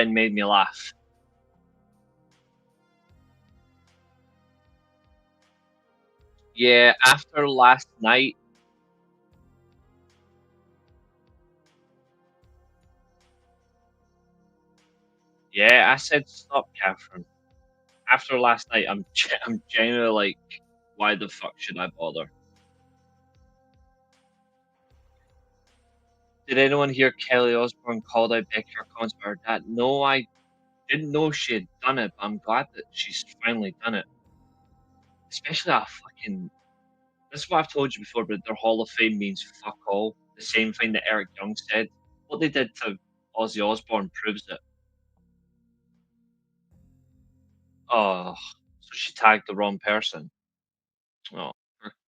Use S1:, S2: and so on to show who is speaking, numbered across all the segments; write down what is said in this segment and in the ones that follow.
S1: and made me laugh. Yeah, after last night, yeah, I said stop, Catherine. After last night, I'm genuinely like, why the fuck should I bother? Did anyone hear Kelly Osbourne called out Becky for comments about her dad? No, I didn't know she had done it, but I'm glad that she's finally done it. Especially a fucking. This is what I've told you before, but their Hall of Fame means fuck all. The same thing that Eric Young said. What they did to Ozzy Osbourne proves it. Oh, so she tagged the wrong person. Oh,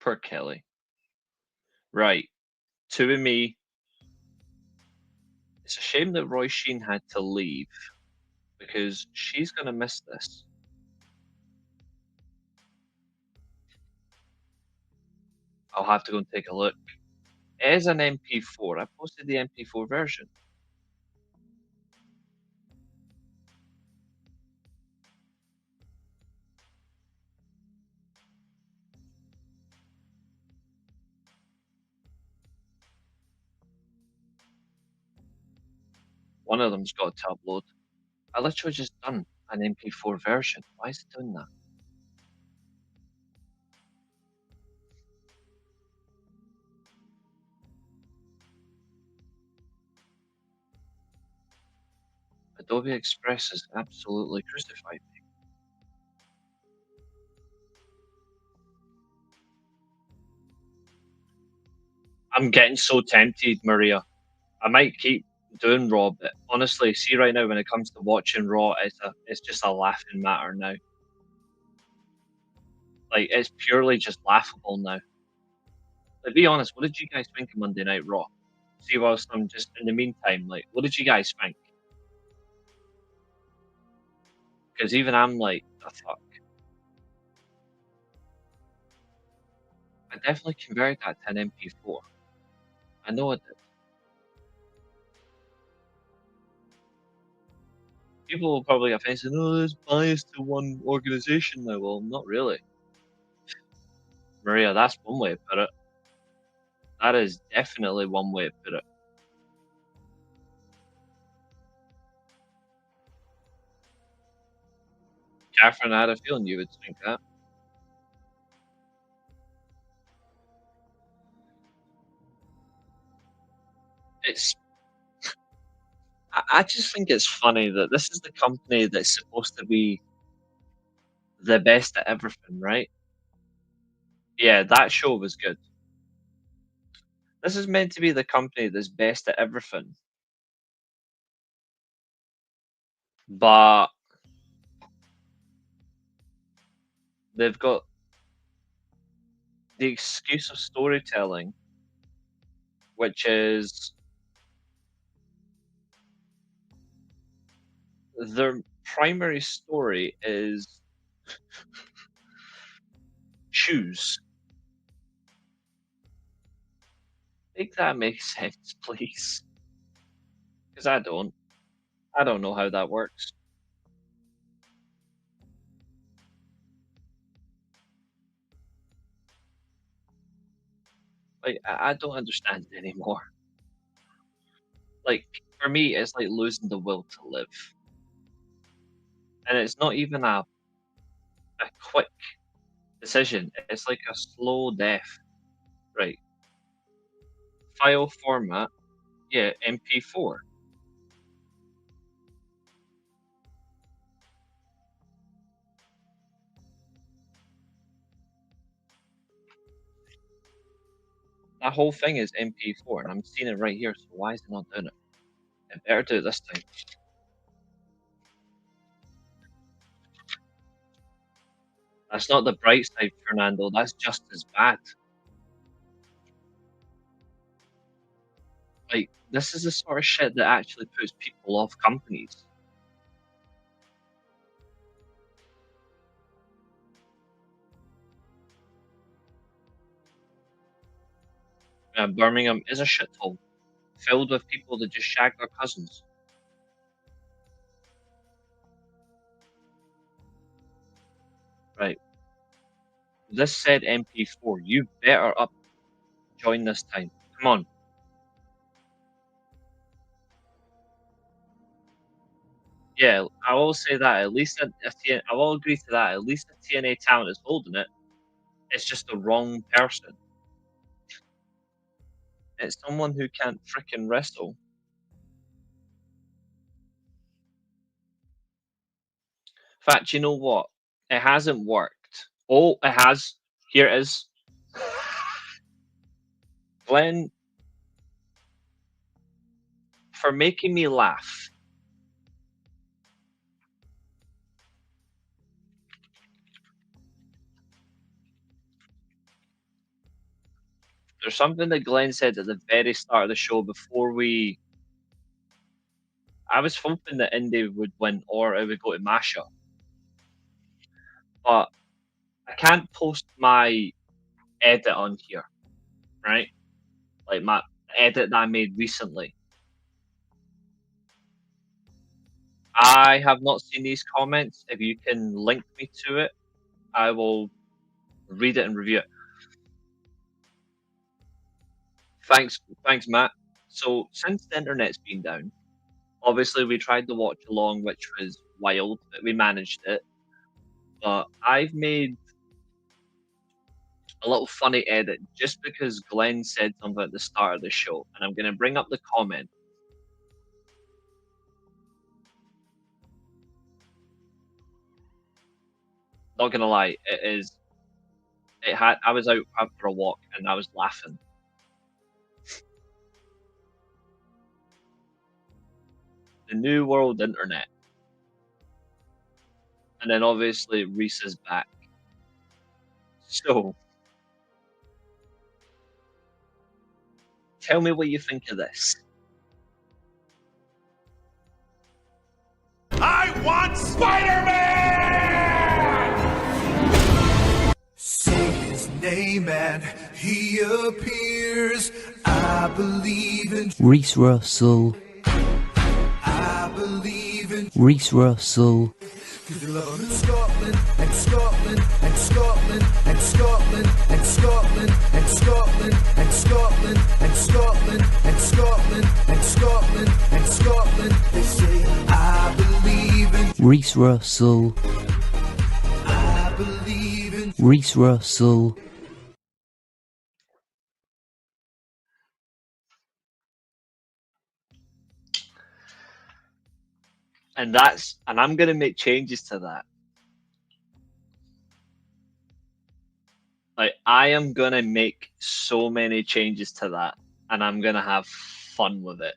S1: poor Kelly. Right. Two of me. It's a shame that Roy Sheen had to leave because she's going to miss this. I'll have to go and take a look. It is an MP4. I posted the MP4 version. One of them's got to upload. I literally just done an MP4 version. Why is it doing that? Adobe Express has absolutely crucified me. I'm getting so tempted, Maria. I might keep doing Raw, but honestly, see right now when it comes to watching Raw, it's just a laughing matter now. Like it's purely just laughable now. Like, be honest, what did you guys think of Monday Night Raw? See, whilst I'm just in the meantime, like, what did you guys think? Because even I'm like, the fuck. I definitely converted that to an MP4. I know it did. People will probably get offended, oh, there's bias to one organization now. Well, not really. Maria, that's one way to put it. That is definitely one way to put it. Catherine, I had a feeling you would think that. It's. I just think it's funny that this is the company that's supposed to be the best at everything, right? Yeah, that show was good. This is meant to be the company that's best at everything, but they've got the excuse of storytelling, which is their primary story is shoes. Make that make sense, please, because I don't. I don't know how that works. Like I don't understand it anymore. Like for me, it's like losing the will to live, and it's not even a quick decision. It's like a slow death. Right, file format, yeah, MP4. That whole thing is MP4, and I'm seeing it right here. So why is it not doing it? It better do it this time. That's not the bright side, Fernando. That's just as bad. Like this is the sort of shit that actually puts people off companies. Birmingham is a shithole, filled with people that just shag their cousins. This said MP4. You better up join this time. Come on. Yeah, I will say that. At least I will agree to that. At least the TNA talent is holding it. It's just the wrong person. It's someone who can't fricking wrestle. In fact, you know what? It hasn't worked. Oh, it has. Here it is. Glenn, for making me laugh. There's something that Glenn said at the very start of the show before we. I was hoping that Indy would win or it would go to Masha. But I can't post my edit on here, right? Like my edit that I made recently. I have not seen these comments. If you can link me to it, I will read it and review it. Thanks, Matt. So since the internet's been down, obviously we tried to watch along, which was wild, but we managed it. But I've made a little funny edit just because Glenn said something at the start of the show, and I'm going to bring up the comment. Not gonna lie, it is. It had. I was out for a walk and I was laughing. The new world internet, and then obviously Reece is back. So, tell me what you think of this.
S2: I want Spider-Man! Say his name and he appears. I believe in
S3: Reece Russell.
S2: I believe in
S3: Reece Russell.
S2: Cause they love him in Scotland and Scotland and Scotland and Scotland and Scotland and Scotland and Scotland and Scotland and Scotland and Scotland and Scotland. They say I believe in
S3: Reece Russell.
S2: I believe in
S3: Reece Russell.
S1: And I'm gonna make changes to that. Like I am gonna make so many changes to that, and I'm gonna have fun with it.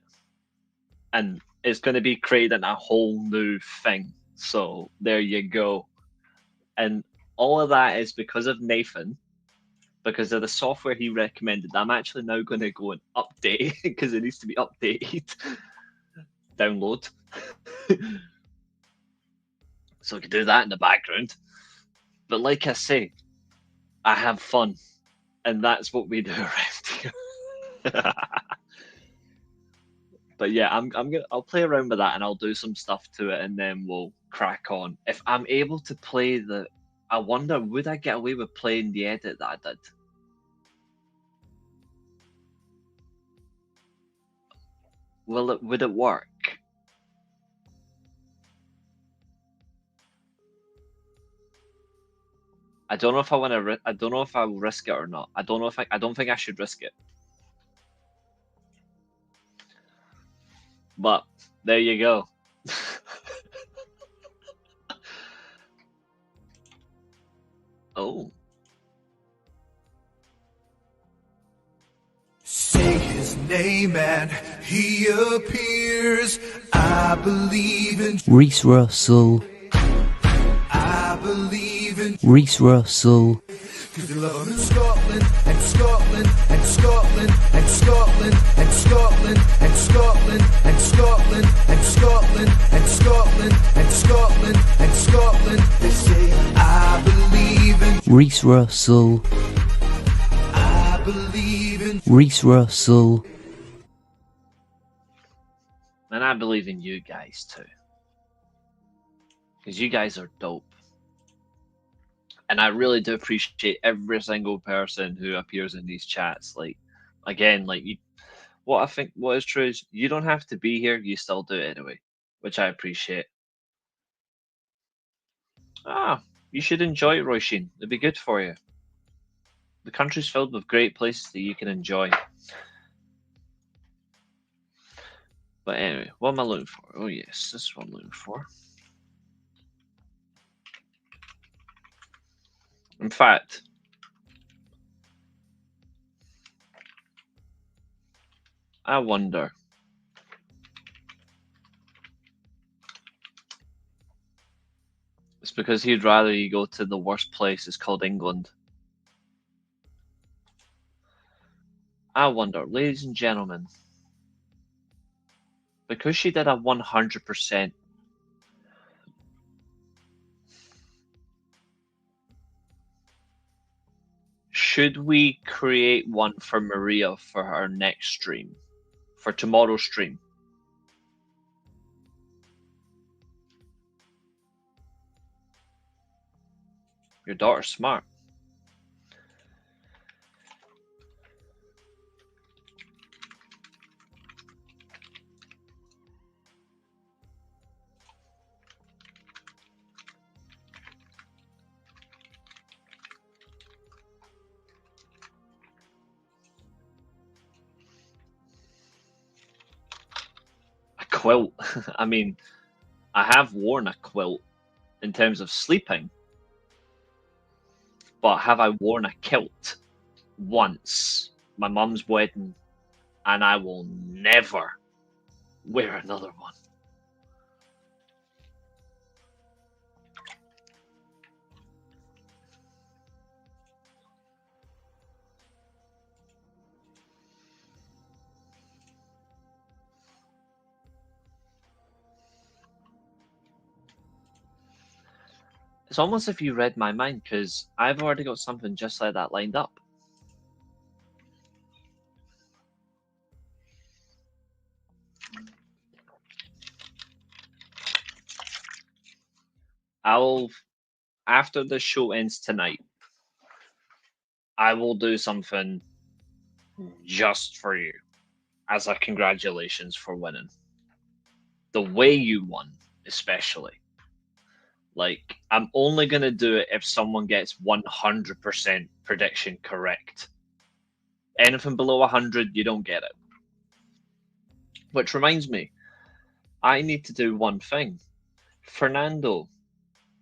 S1: And it's gonna be creating a whole new thing. So there you go. And all of that is because of Nathan, because of the software he recommended. I'm actually now going to go and update because it needs to be updated. Download. So we can do that in the background. But like I say, I have fun, and that's what we do around here. But yeah, I'll play around with that and I'll do some stuff to it, and then we'll crack on. If I'm able to play I wonder, would I get away with playing the edit that I did? Would it work? I don't know if I want to. I don't know if I'll risk it or not. I don't know if I don't think I should risk it. But there you go. Oh.
S2: say his name and he appears. I believe in
S3: Reece Russell.
S2: I believe in
S3: Reece Russell.
S2: Cause they love him in Scotland and Scotland and Scotland and Scotland and Scotland and Scotland and Scotland and Scotland and Scotland and Scotland and Scotland. They say I believe in
S3: Reece Russell.
S2: I believe in
S3: Reece Russell.
S1: And I believe in you guys too. Because you guys are dope. And I really do appreciate every single person who appears in these chats. Like, again, like what I think what is true is you don't have to be here, you still do it anyway, which I appreciate. Ah, you should enjoy it, Roisin. It'd be good for you. The country's filled with great places that you can enjoy. But anyway, what am I looking for? Oh yes, this is what I'm looking for. In fact, I wonder. It's because he'd rather you go to the worst place. It's called England. I wonder, ladies and gentlemen, because she did a 100%, should we create one for Maria for our next stream? For tomorrow's stream? Your daughter's smart. A quilt. I mean, I have worn a quilt in terms of sleeping, but have I worn a kilt once? My mum's wedding, and I will never wear another one. It's almost if you read my mind, because I've already got something just like that lined up. I'll, after the show ends tonight, I will do something just for you as a congratulations for winning. The way you won, especially. Like, I'm only going to do it if someone gets 100% prediction correct. Anything below 100, you don't get it. Which reminds me, I need to do one thing. Fernando,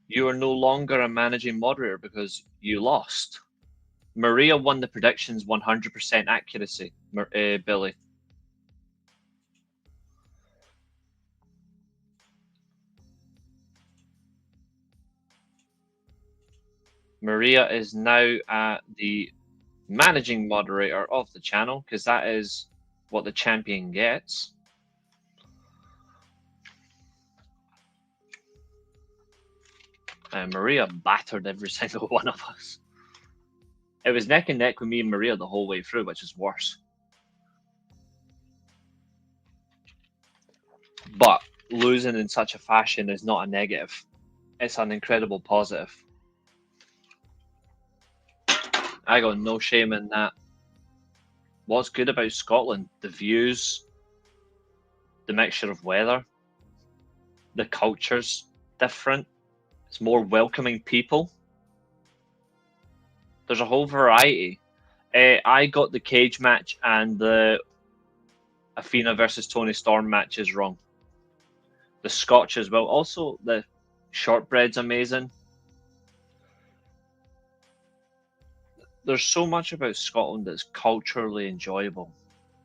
S1: you are no longer a managing moderator because you lost. Maria won the predictions 100% accuracy, Billy. Maria is now the managing moderator of the channel because that is what the champion gets. Maria battered every single one of us. It was neck and neck with me and Maria the whole way through, which is worse. But losing in such a fashion is not a negative. It's an incredible positive. I got no shame in that. What's good about Scotland? The views, the mixture of weather, the culture's different. It's more welcoming people. There's a whole variety. I got the cage match and the Athena versus Tony Storm matches wrong. The Scotch as well. Also, the shortbread's amazing. There's so much about Scotland that's culturally enjoyable.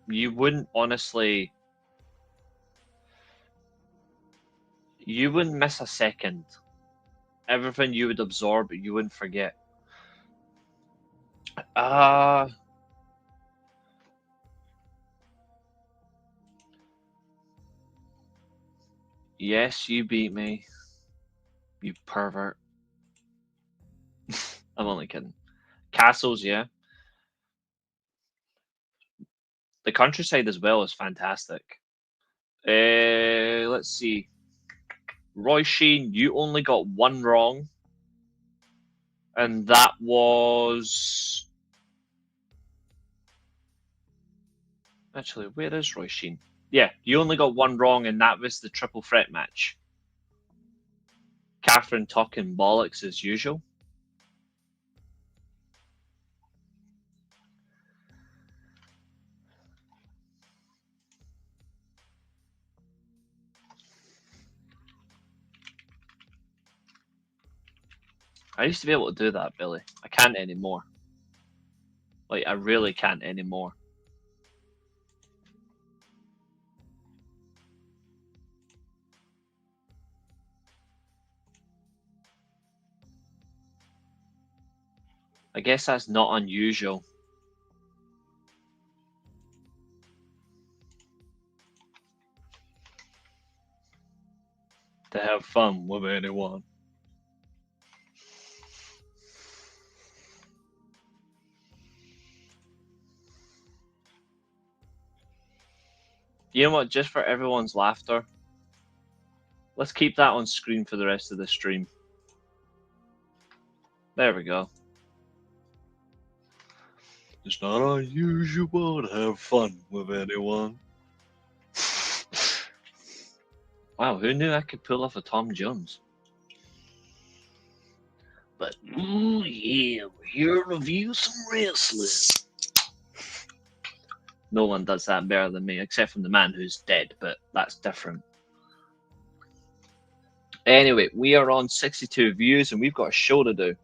S1: You wouldn't honestly... You wouldn't miss a second. Everything you would absorb, you wouldn't forget. Yes, you beat me. You pervert. I'm only kidding. Castles, yeah. The countryside as well is fantastic. Let's see. Roy Sheen, you only got one wrong. And that was... Actually, where is Roy Sheen? Yeah, you only got one wrong, and that was the triple threat match. Catherine talking bollocks as usual. I used to be able to do that, Billy. I can't anymore. Like, I really can't anymore. I guess that's not unusual. To have fun with anyone. You know what? Just for everyone's laughter, let's keep that on screen for the rest of the stream. There we go. It's not unusual to have fun with anyone. Wow, who knew I could pull off a Tom Jones? But, ooh, yeah, we're here to review some wrestling. No one does that better than me, except from the man who's dead, but that's different. Anyway, we are on 62 views, and we've got a show to do.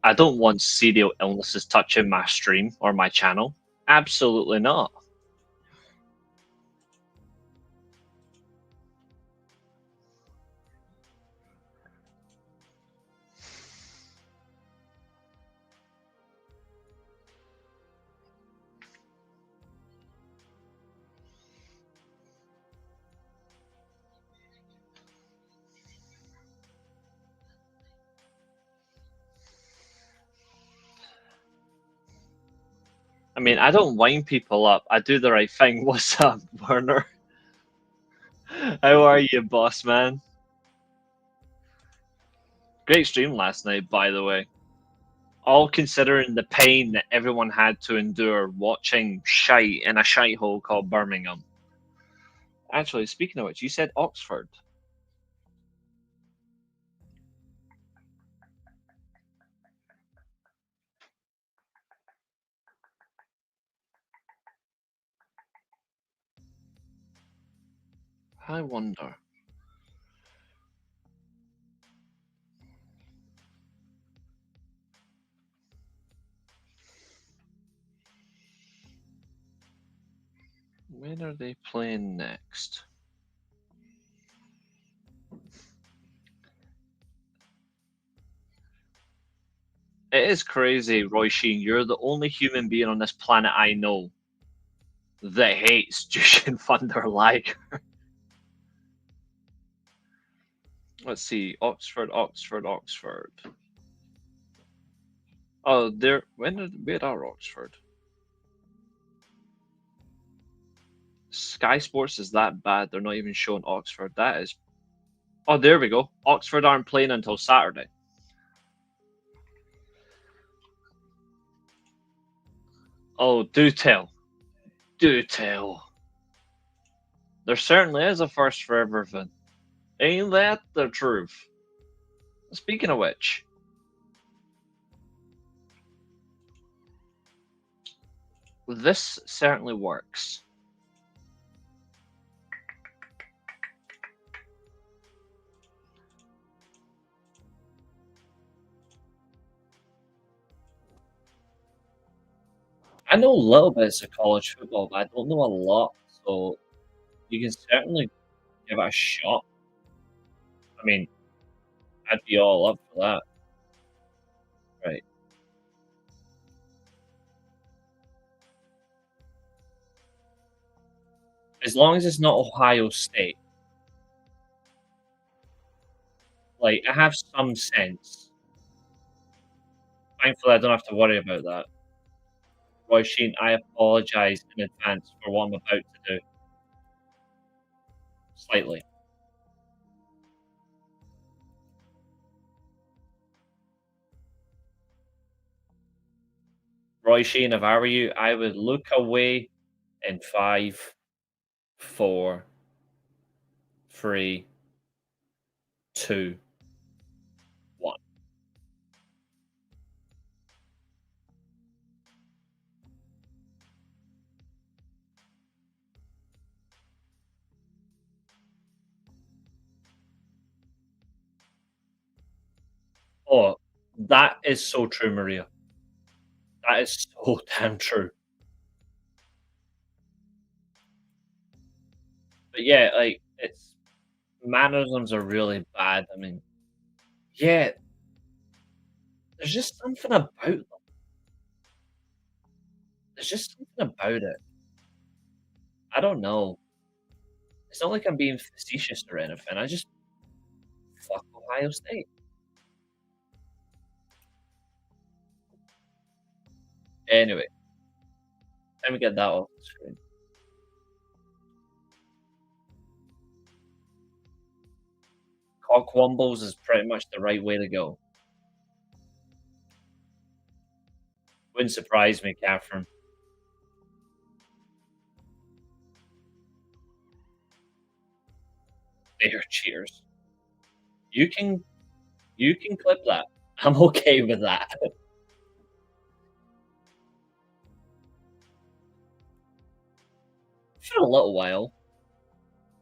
S1: I don't want serial illnesses touching my stream or my channel. Absolutely not. I mean, I don't wind people up. I do the right thing. What's up, Werner? How are you, boss man? Great stream last night, by the way. All considering the pain that everyone had to endure watching shite in a shite hole called Birmingham. Actually, speaking of which, you said Oxford. I wonder. When are they playing next? It is crazy, Roy Sheen. You're the only human being on this planet I know that hates Jushin Thunder Liger. Let's see. Oxford, Oxford, Oxford. Oh, there. Where are Oxford? Sky Sports is that bad? They're not even showing Oxford. That is. Oh, there we go. Oxford aren't playing until Saturday. Oh, do tell. Do tell. There certainly is a first for everything. Ain't that the truth? Speaking of which, this certainly works. I know a little bit of college football, but I don't know a lot, so you can certainly give it a shot. I mean, I'd be all up for that. Right. As long as it's not Ohio State. Like, I have some sense. Thankfully, I don't have to worry about that. Roy Sheen, I apologize in advance for what I'm about to do. Slightly. Roy Sheen, if I were you, I would look away in 5, 4, 3, 2, 1. Oh, that is so true, Maria. That is so damn true. But yeah, like, it's mannerisms are really bad. I mean, yeah, there's just something about them. There's just something about it. I don't know. It's not like I'm being facetious or anything. I just fuck Ohio State. Anyway, let me get that off the screen. Cock wombles is pretty much the right way to go. Wouldn't surprise me, Catherine. There, cheers. You can clip that. I'm okay with that. For a little while.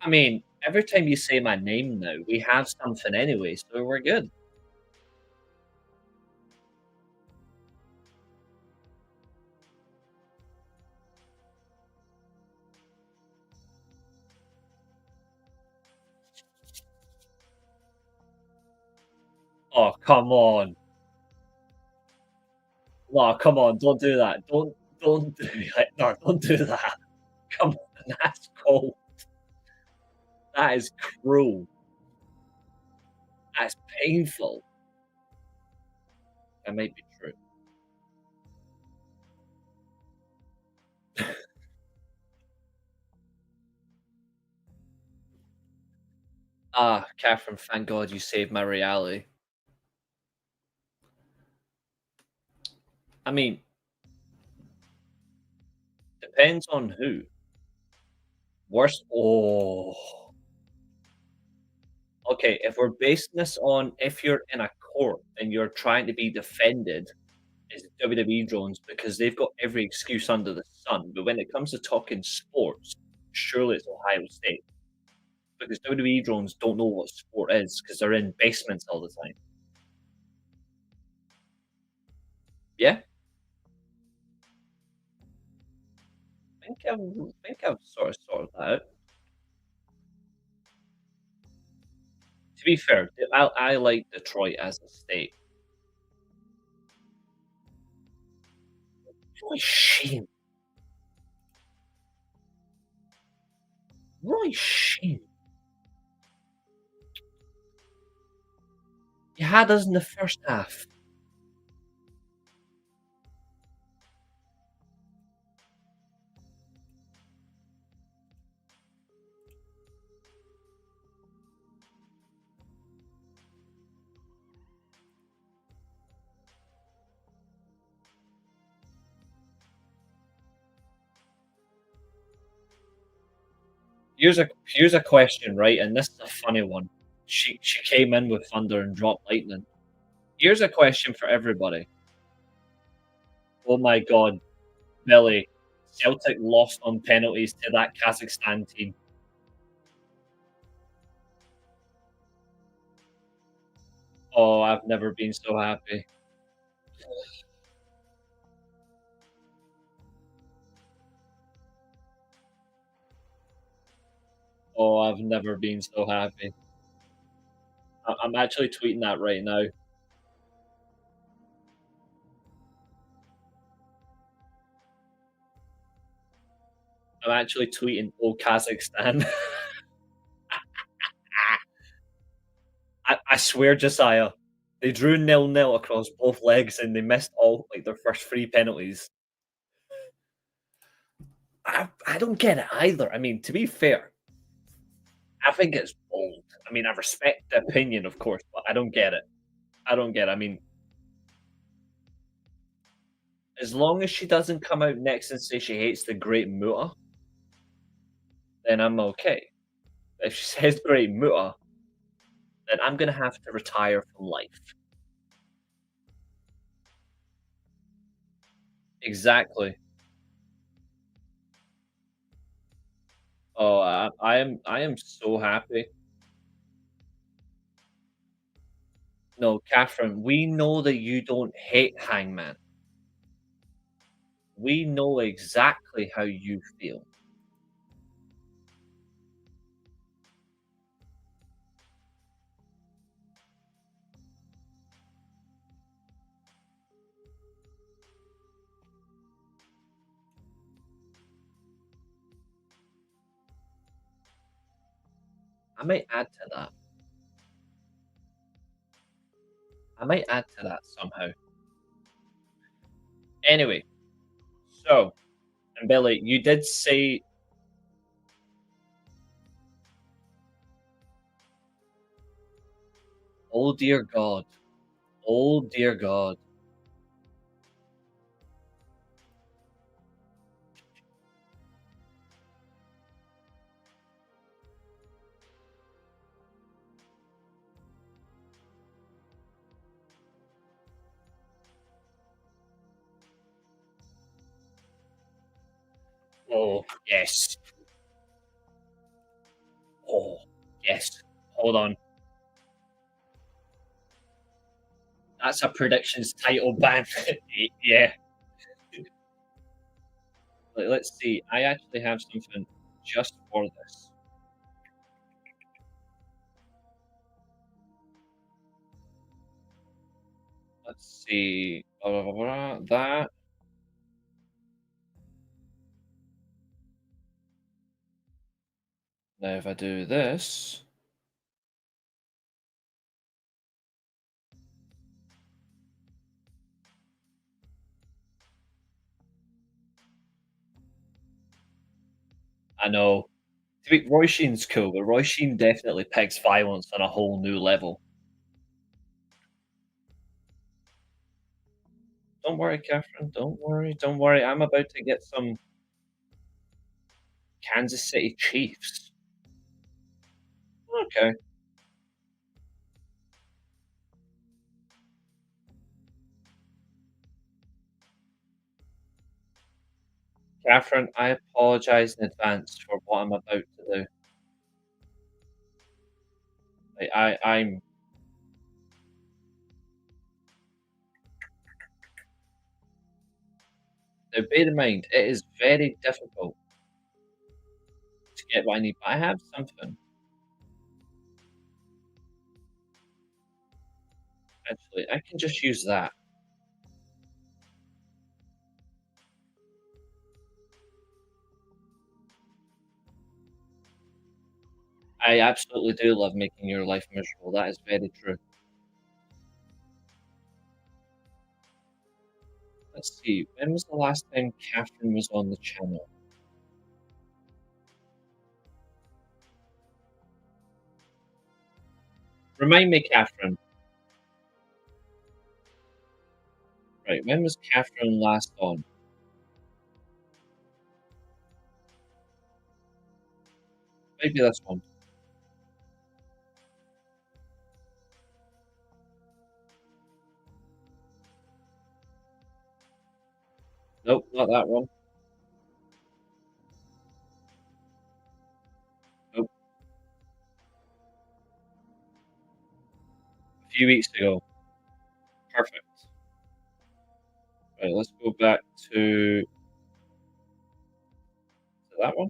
S1: I mean, every time you say my name now, we have something anyway, so we're good. Oh, come on. No, come on, don't do that. Don't do that. No, don't do that. Come on, that's cold. That is cruel. That's painful. That might be true. Ah, Catherine, thank God you saved my reality. I mean, depends on who. Worst. Oh. Okay, if we're basing this on if you're in a court and you're trying to be defended as WWE drones because they've got every excuse under the sun. But when it comes to talking sports, surely it's Ohio State. Because WWE drones don't know what sport is because they're in basements all the time. Yeah? I think I've sort of sorted that out. To be fair, I like Detroit as a state. Roy Sheen. Roy Sheen. You had us in the first half. Here's a question, right? And this is a funny one. She came in with thunder and dropped lightning. Here's a question for everybody. Oh my God, Billy, Celtic lost on penalties to that Kazakhstan team. Oh, I've never been so happy. Oh, I've never been so happy. I'm actually tweeting that right now. I'm actually tweeting, "Oh, Kazakhstan." I swear, Josiah, they drew 0-0 across both legs and they missed all like their first three penalties. I don't get it either. I mean, to be fair, I think it's bold. I mean, I respect the opinion, of course, but I don't get it. I don't get it. I mean, as long as she doesn't come out next and say she hates the Great Muta, then I'm okay. If she says Great Muta, then I'm gonna have to retire from life. Exactly. Oh, I am so happy. No, Catherine, we know that you don't hate Hangman. We know exactly how you feel. I might add to that. I might add to that somehow. Anyway, so, and Billy, you did say, oh dear God, oh dear God. Oh, yes. Oh, yes. Hold on. That's a predictions title ban. Yeah. Let's see. I actually have something just for this. Let's see. Blah, blah, blah, blah, that. Now, if I do this, I know. To be Roy Sheen's cool, but Roy Sheen definitely pegs violence on a whole new level. Don't worry, Catherine. Don't worry. Don't worry. I'm about to get some Kansas City Chiefs. Okay. Catherine, I apologize in advance for what I'm about to do. I'm now bear in mind it is very difficult to get what I need, but I have something. Actually, I can just use that. I absolutely do love making your life miserable. That is very true. Let's see. When was the last time Catherine was on the channel? Remind me, Catherine. Right, when was Catherine last on? Maybe this one. Nope, not that one. Nope. A few weeks ago. Perfect. Right, let's go back to that one.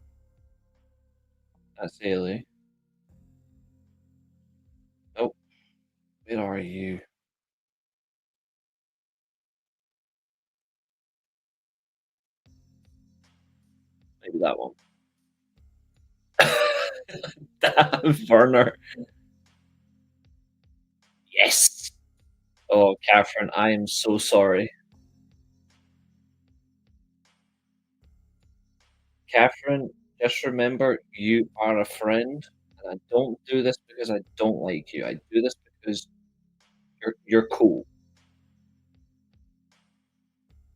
S1: That's Ailey. Nope. Where are you? Maybe that one. Damn, Werner. Yes. Oh, Catherine, I am so sorry. Catherine, just remember you are a friend, and I don't do this because I don't like you. I do this because you're cool.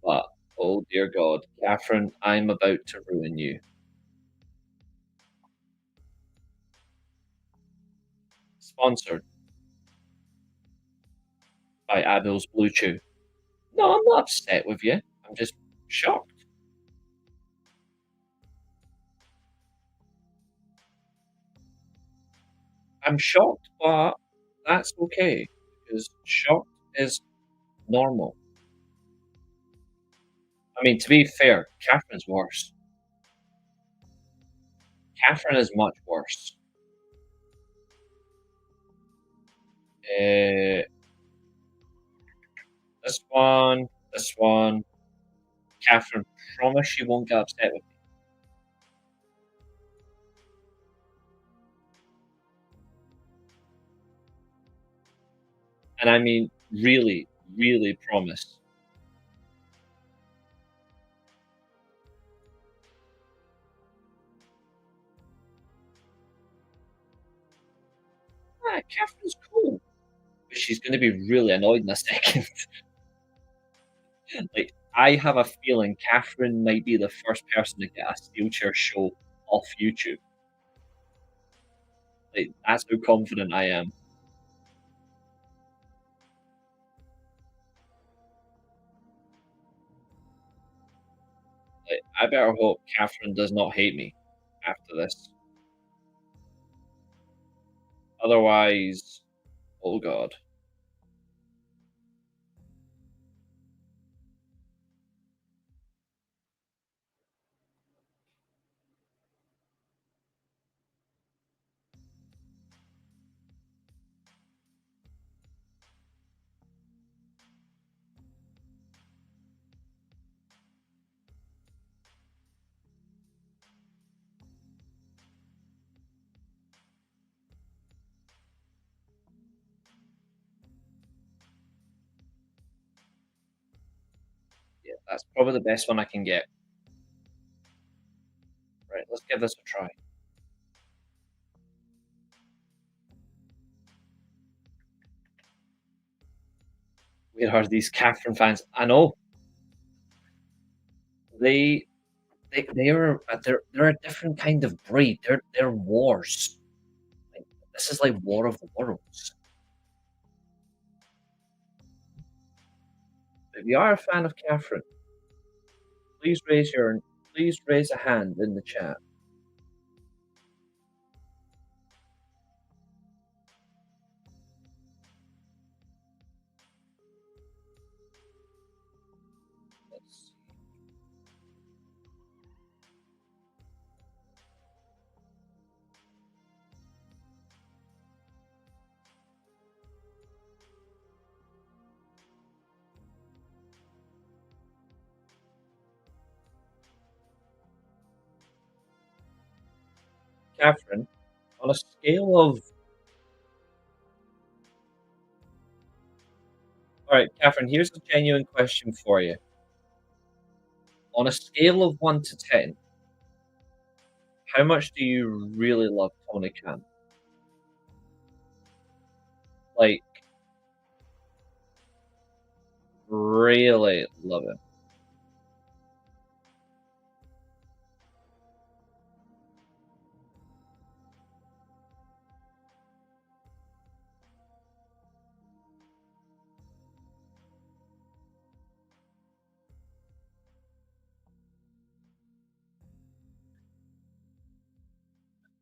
S1: But oh dear God, Catherine, I'm about to ruin you. Sponsored by Abel's Blue Chew. No, I'm not upset with you. I'm just shocked. I'm shocked, but that's okay because shocked is normal. I mean, to be fair, Catherine's worse. Catherine is much worse. This one, this one. Catherine, promise you won't get upset with me. And I mean, really, really promise. Ah, Catherine's cool. But she's going to be really annoyed in a second. Like, I have a feeling Catherine might be the first person to get a Steelchair show off YouTube. Like, that's how confident I am. Like, I better hope Catherine does not hate me after this. Otherwise, oh god. Yeah, that's probably the best one I can get. Right, let's give this a try. Where are these Catherine fans? I know they they're a different kind of breed. They're wars. Like, this is like War of the Worlds. If you are a fan of Catherine, please raise a hand in the chat. Let's see. Catherine, On a scale of all right, Catherine, here's a genuine question for you. On a scale of 1 to 10, how much do you really love Tony Khan? Like, really love him.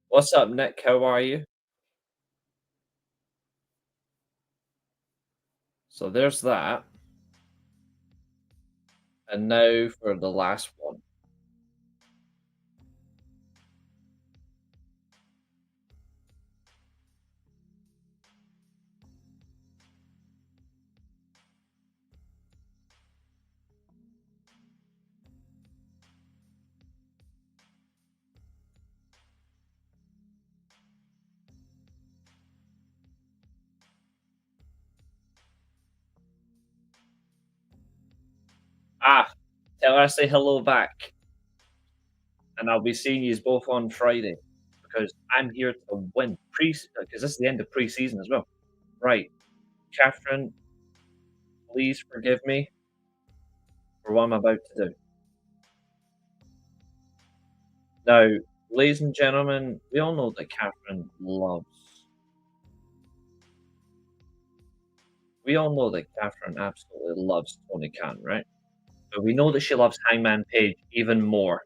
S1: What's up, Nick? How are you? So there's that. And now for the last one. Ah, tell her I say hello back. And I'll be seeing you both on Friday because I'm here to win because this is the end of pre-season as well. Right, Catherine, please forgive me for what I'm about to do. Now, ladies and gentlemen, we all know that Catherine loves. We all know that Catherine absolutely loves Tony Khan, right? But we know that she loves Hangman Page even more.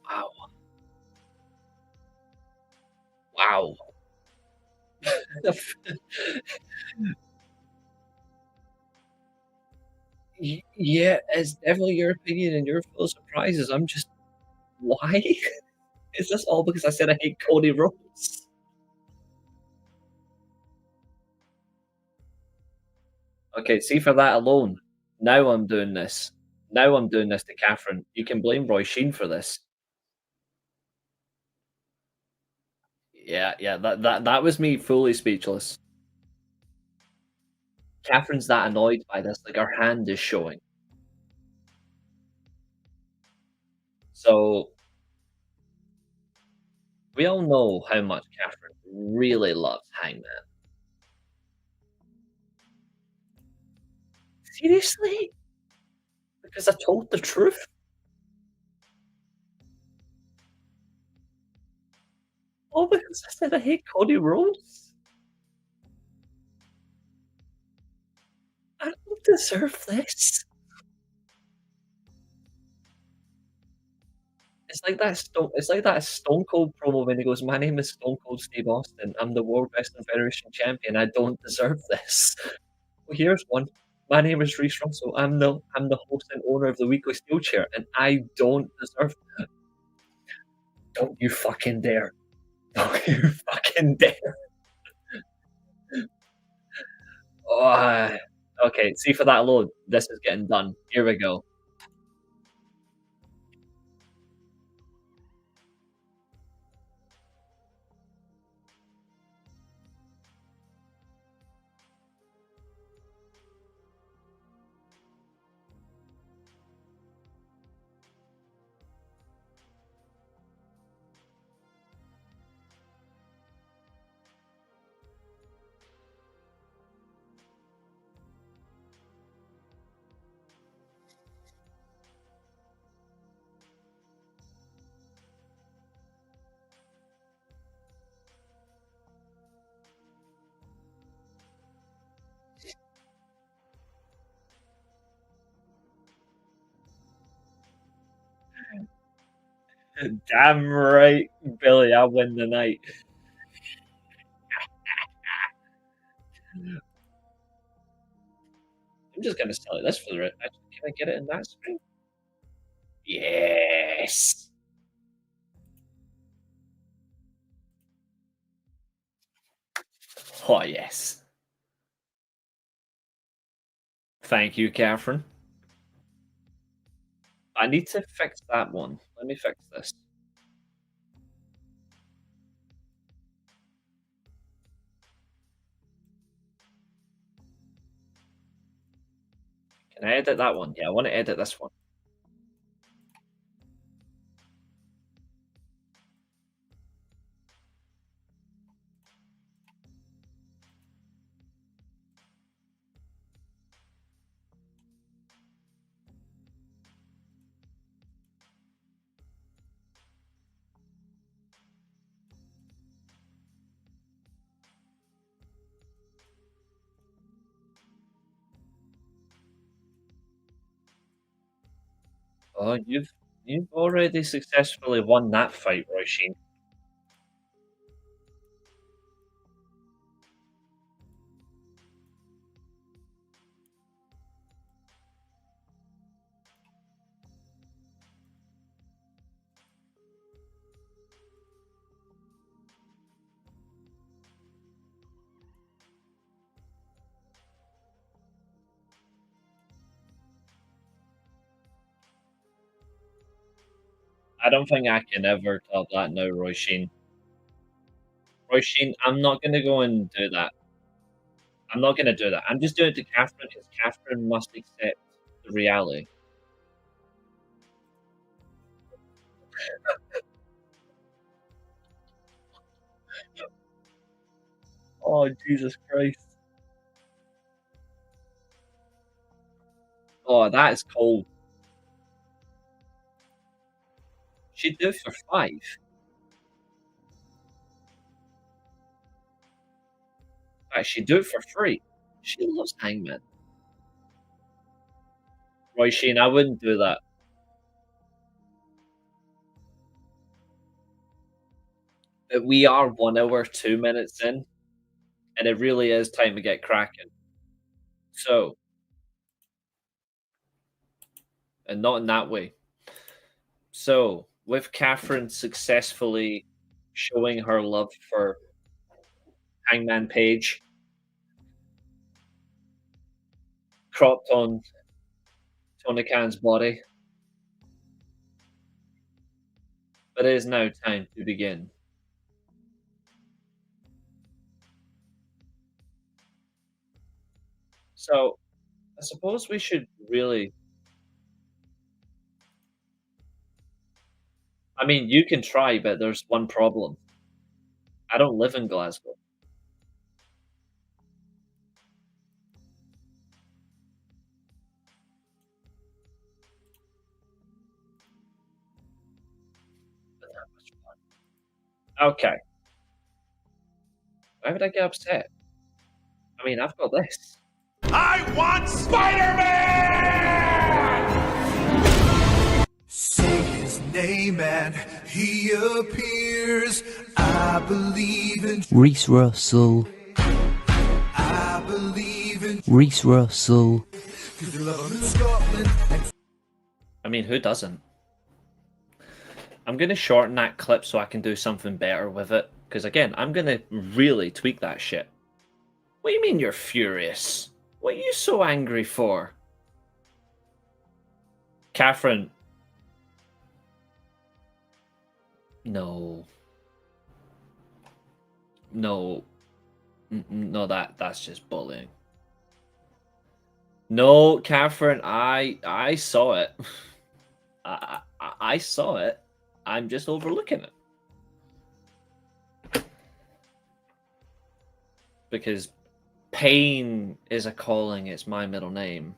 S1: Wow. Wow. Yeah, it's definitely your opinion and you're full of surprises. I'm just why? Is this all because I said I hate Cody Rhodes? Okay, see for that alone. Now I'm doing this. Now I'm doing this to Catherine. You can blame Roy Sheen for this. Yeah, that was me fully speechless. Catherine's that annoyed by this, like her hand is showing. So we all know how much Catherine really loves Hangman. Seriously? Because I told the truth? Oh, because I said I hate Cody Rhodes? I don't deserve this. It's like that Stone Cold promo when he goes, "My name is Stone Cold Steve Austin. I'm the World Wrestling Federation champion. I don't deserve this." Well, here's one. My name is Reece Russell. I'm the host and owner of the weekly Steelchair, and I don't deserve that. Don't you fucking dare. Don't you fucking dare. Oh, okay, see for that alone, this is getting done. Here we go. Damn right, Billy, I win the night. I'm just gonna sell it this for the rest. Can I get it in that screen? Yes. Oh yes. Thank you, Catherine. I need to fix that one. Let me fix this. Can I edit that one? Yeah, I want to edit this one. Oh, you've already successfully won that fight, Roisin. I don't think I can ever top that now, Roisin. Roisin, I'm not gonna go and do that. I'm not gonna do that. I'm just doing it to Catherine because Catherine must accept the reality. Oh, Jesus Christ. Oh, that is cold. She'd do it for 5. Right, she'd do it for free. She loves Hangman. Roisin, I wouldn't do that. But we are 1 hour, 2 minutes in, and it really is time to get cracking. So, and not in that way. So, with Catherine successfully showing her love for Hangman Page, cropped on Tony Khan's body, but it is now time to begin. So, I suppose we should really. I mean, you can try, but there's one problem. I don't live in Glasgow. Okay. Why would I get upset? I mean, I've got this.
S2: I want Spider-Man! Say his name and he appears. I believe in
S3: Reece Russell,
S2: I believe in
S3: Reece Russell,
S2: 'cause they love him in Scotland and
S1: I mean, who doesn't? I'm going to shorten that clip so I can do something better with it. Because again, I'm going to really tweak that shit. What do you mean you're furious? What are you so angry for? Catherine. No. No. No, that's just bullying. No, Catherine, I saw it. I saw it. I'm just overlooking it. Because pain is a calling, it's my middle name.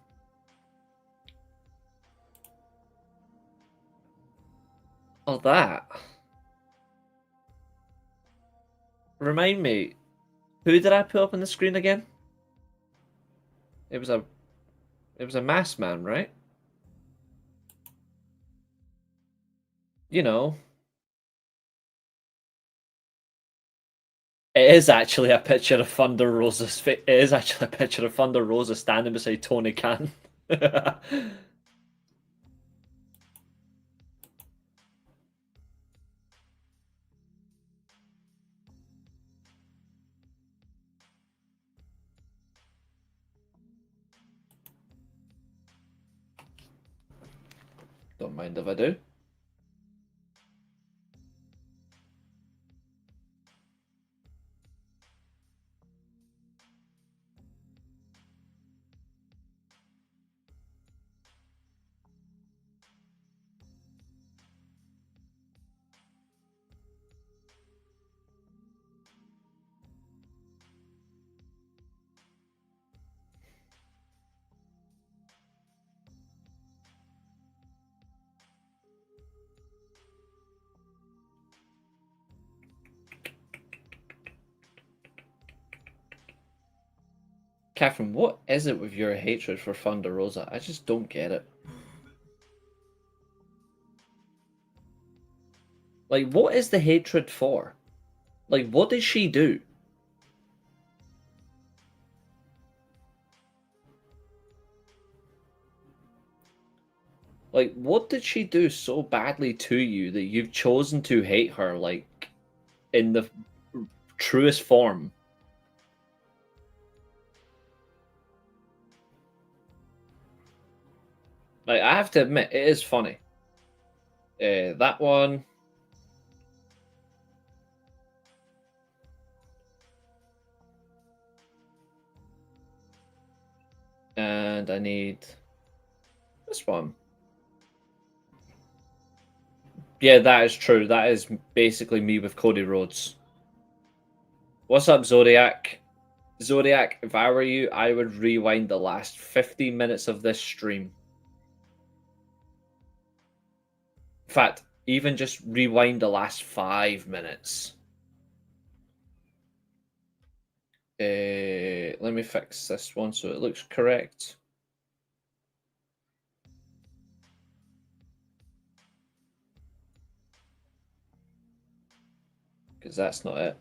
S1: Oh, that. Remind me, who did I put up on the screen again? It was a masked man, right?
S4: you know, it is actually a picture of Thunder Rosa's face. It is actually a picture of Thunder Rosa standing beside Tony Khan. Don't mind if I do. Catherine, what is it with your hatred for Thunder Rosa? I just don't get it. Like, what is the hatred for? Like, what did she do? Like, what did she do so badly to you that you've chosen to hate her, like, in the truest form? Like, I have to admit, it is funny. That one. And I need this one. Yeah, that is true. That is basically me with Cody Rhodes. What's up, Zodiac? Zodiac, if I were you, I would rewind the last 15 minutes of this stream. In fact, even just rewind the last 5 minutes. Let me fix this one so it looks correct. Because that's not it.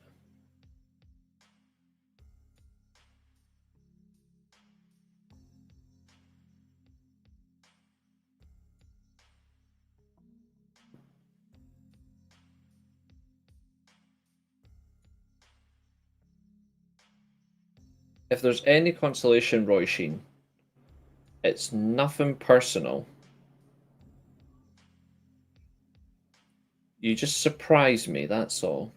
S4: If there's any consolation, Roy Sheen, it's nothing personal. You just surprise me, that's all.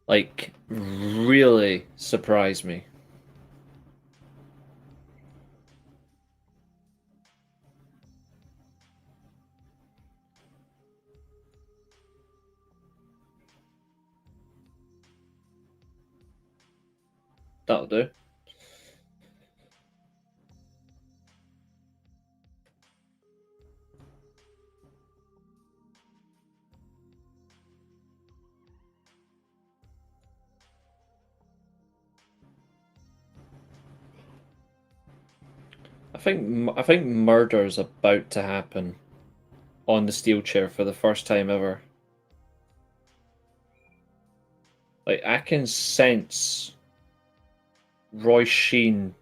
S4: Like, really surprise me. That'll do. I think murder is about to happen on the Steelchair for the first time ever. Like, I can sense Roy Sheen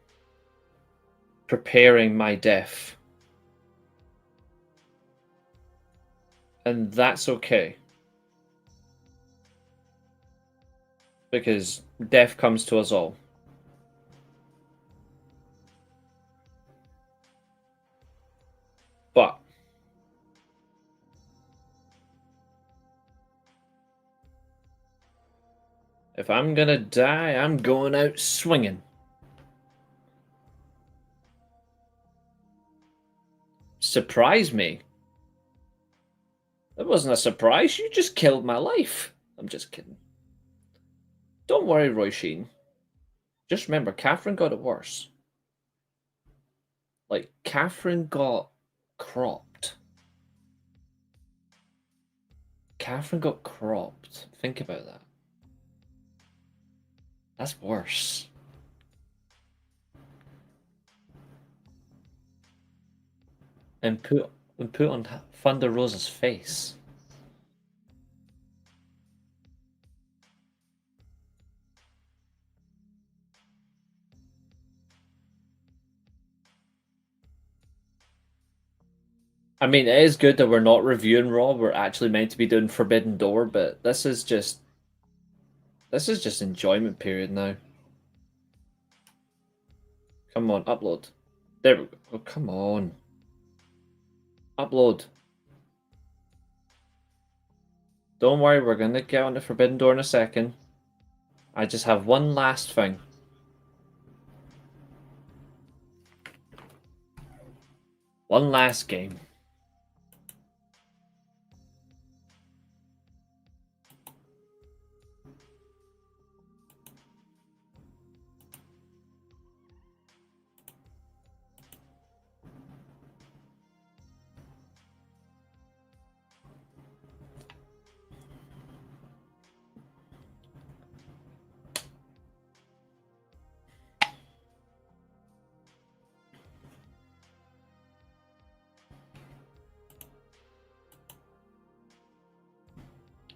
S4: preparing my death. And that's okay. Because death comes to us all. But if I'm gonna die, I'm going out swinging. Surprise me? That wasn't a surprise. You just killed my life. I'm just kidding. Don't worry, Roy Sheen. Just remember, Catherine got it worse. Like, Catherine got cropped. Catherine got cropped. Think about that. That's worse. and put on Thunder Rosa's face. I mean, it is good that we're not reviewing Raw. We're actually meant to be doing Forbidden Door, but this is just enjoyment period now. Come on, upload. There we go. Oh, come on. Upload. Don't worry, we're going to get on the Forbidden Door in a second. I just have one last thing. One last game.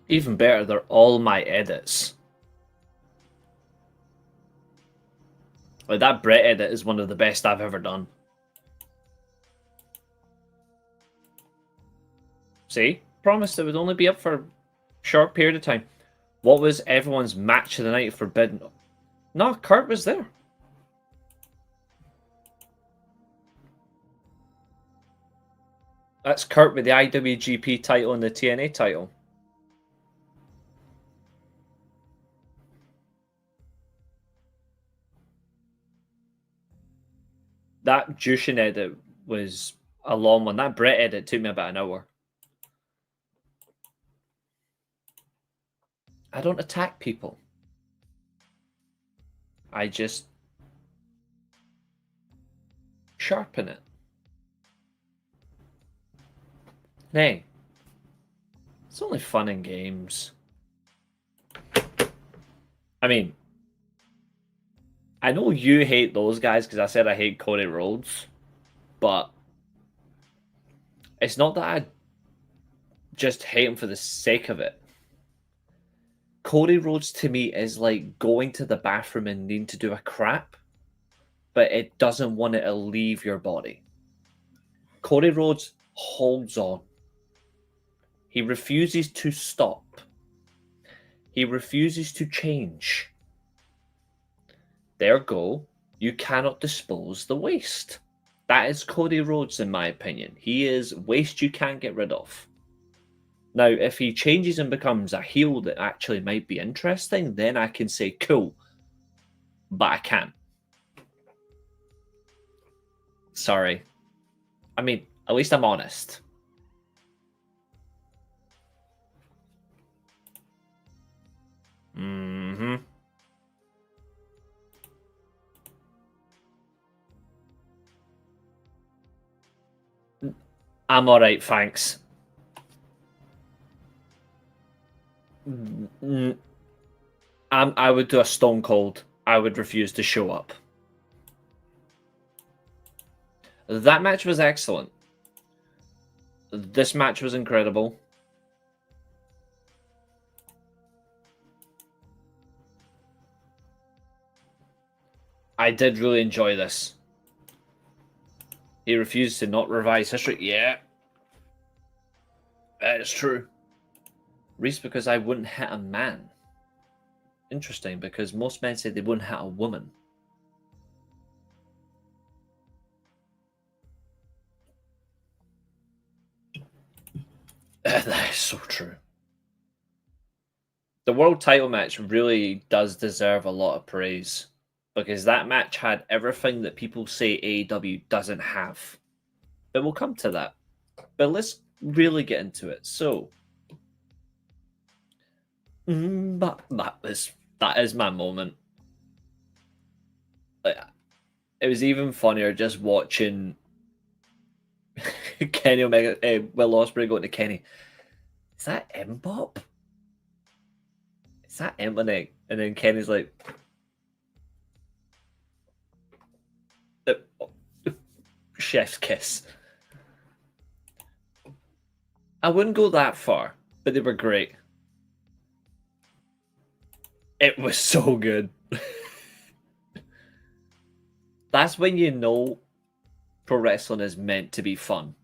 S4: Even better, they're all my edits. Like, that Brett edit is one of the best I've ever done. See? Promised it would only be up for a short period of time. What was everyone's match of the night Forbidden? No, Kurt was there. That's Kurt with the IWGP title and the TNA title. That Jushin edit was a long one. That Brett edit took me about an hour. I don't attack people. I just sharpen it. Hey, it's only fun and games. I mean, I know you hate those guys because I said I hate Cody Rhodes, but it's not that I just hate him for the sake of it. Cody Rhodes to me is like going to the bathroom and needing to do a crap, but it doesn't want it to leave your body. Cody Rhodes holds on. He refuses to stop. He refuses to change. There go. You cannot dispose the waste. That is Cody Rhodes, in my opinion. He is waste you can't get rid of. Now, if he changes and becomes a heel that actually might be interesting, then I can say, cool. But I can't. Sorry. I mean, at least I'm honest. Mm-hmm. I'm alright, thanks. I would do a Stone Cold. I would refuse to show up. That match was excellent. This match was incredible. I did really enjoy this. He refused to not revise history. Yeah. That is true. Reece, because I wouldn't hit a man. Interesting, because most men say they wouldn't hit a woman. That is so true. The world title match really does deserve a lot of praise, because that match had everything that people say AEW doesn't have. But we'll come to that. But let's really get into it. So, but that is my moment. Like, it was even funnier just watching Kenny Omega, Will Ospreay going to Kenny. Is that M-Bop? Is that M? And then Kenny's like, chef's kiss. I wouldn't go that far, but they were great. It was so good. That's when you know pro wrestling is meant to be fun.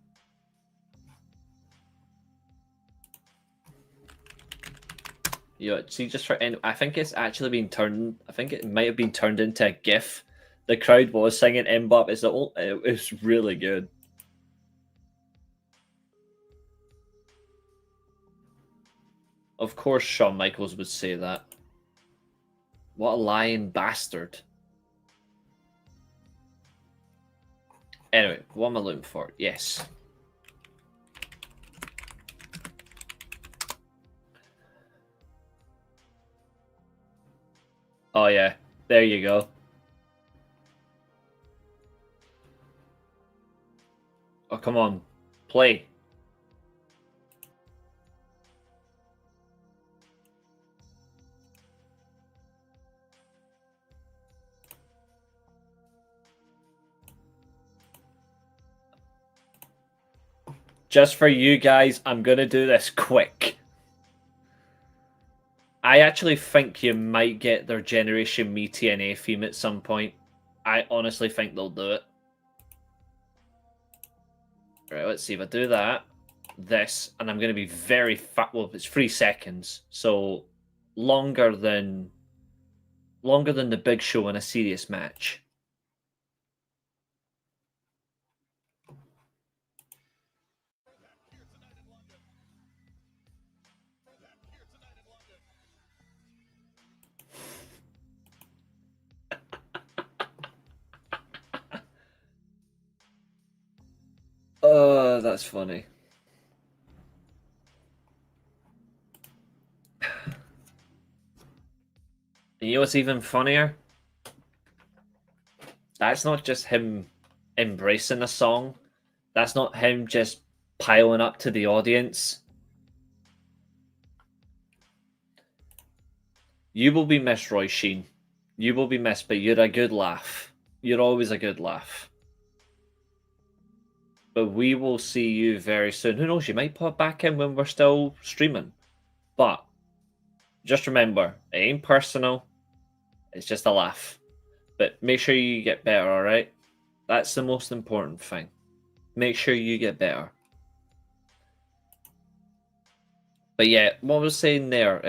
S4: Yeah, see, just for I think it's actually been turned. I think it might have been turned into a GIF. The crowd was singing "Mbop." It was really good. Of course, Shawn Michaels would say that. What a lying bastard. Anyway, what am I looking for? Yes. Oh yeah, there you go. Oh, come on. Play. Just for you guys, I'm going to do this quick. I actually think you might get their Generation Me TNA theme at some point. I honestly think they'll do it. Right, let's see if I do that. This, and I'm going to be very fat. Well, it's 3 seconds, so longer than the Big Show in a serious match. Oh, that's funny. You know what's even funnier? That's not just him embracing a song. That's not him just piling up to the audience. You will be missed, Roy Sheen. You will be missed, but you're a good laugh. You're always a good laugh. But we will see you very soon. Who knows? You might pop back in when we're still streaming. But just remember, it ain't personal. It's just a laugh. But make sure you get better, alright? That's the most important thing. Make sure you get better. But yeah, what I was saying there,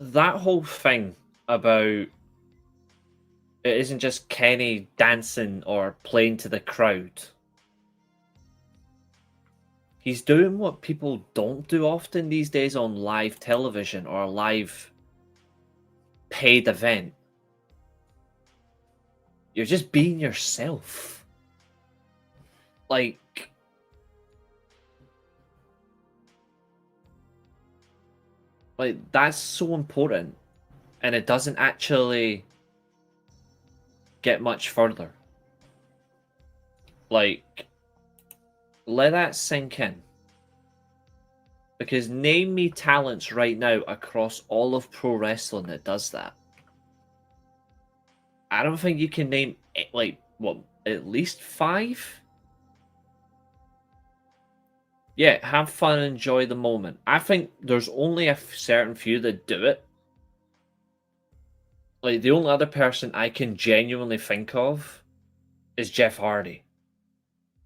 S4: that whole thing about it isn't just Kenny dancing or playing to the crowd. He's doing what people don't do often these days on live television or a live paid event. You're just being yourself. Like, that's so important. And it doesn't actually get much further. Like, let that sink in. Because name me talents right now across all of pro wrestling that does that. I don't think you can name, like, what, at least 5? Yeah, have fun and enjoy the moment. I think there's only a certain few that do it. Like, the only other person I can genuinely think of is Jeff Hardy.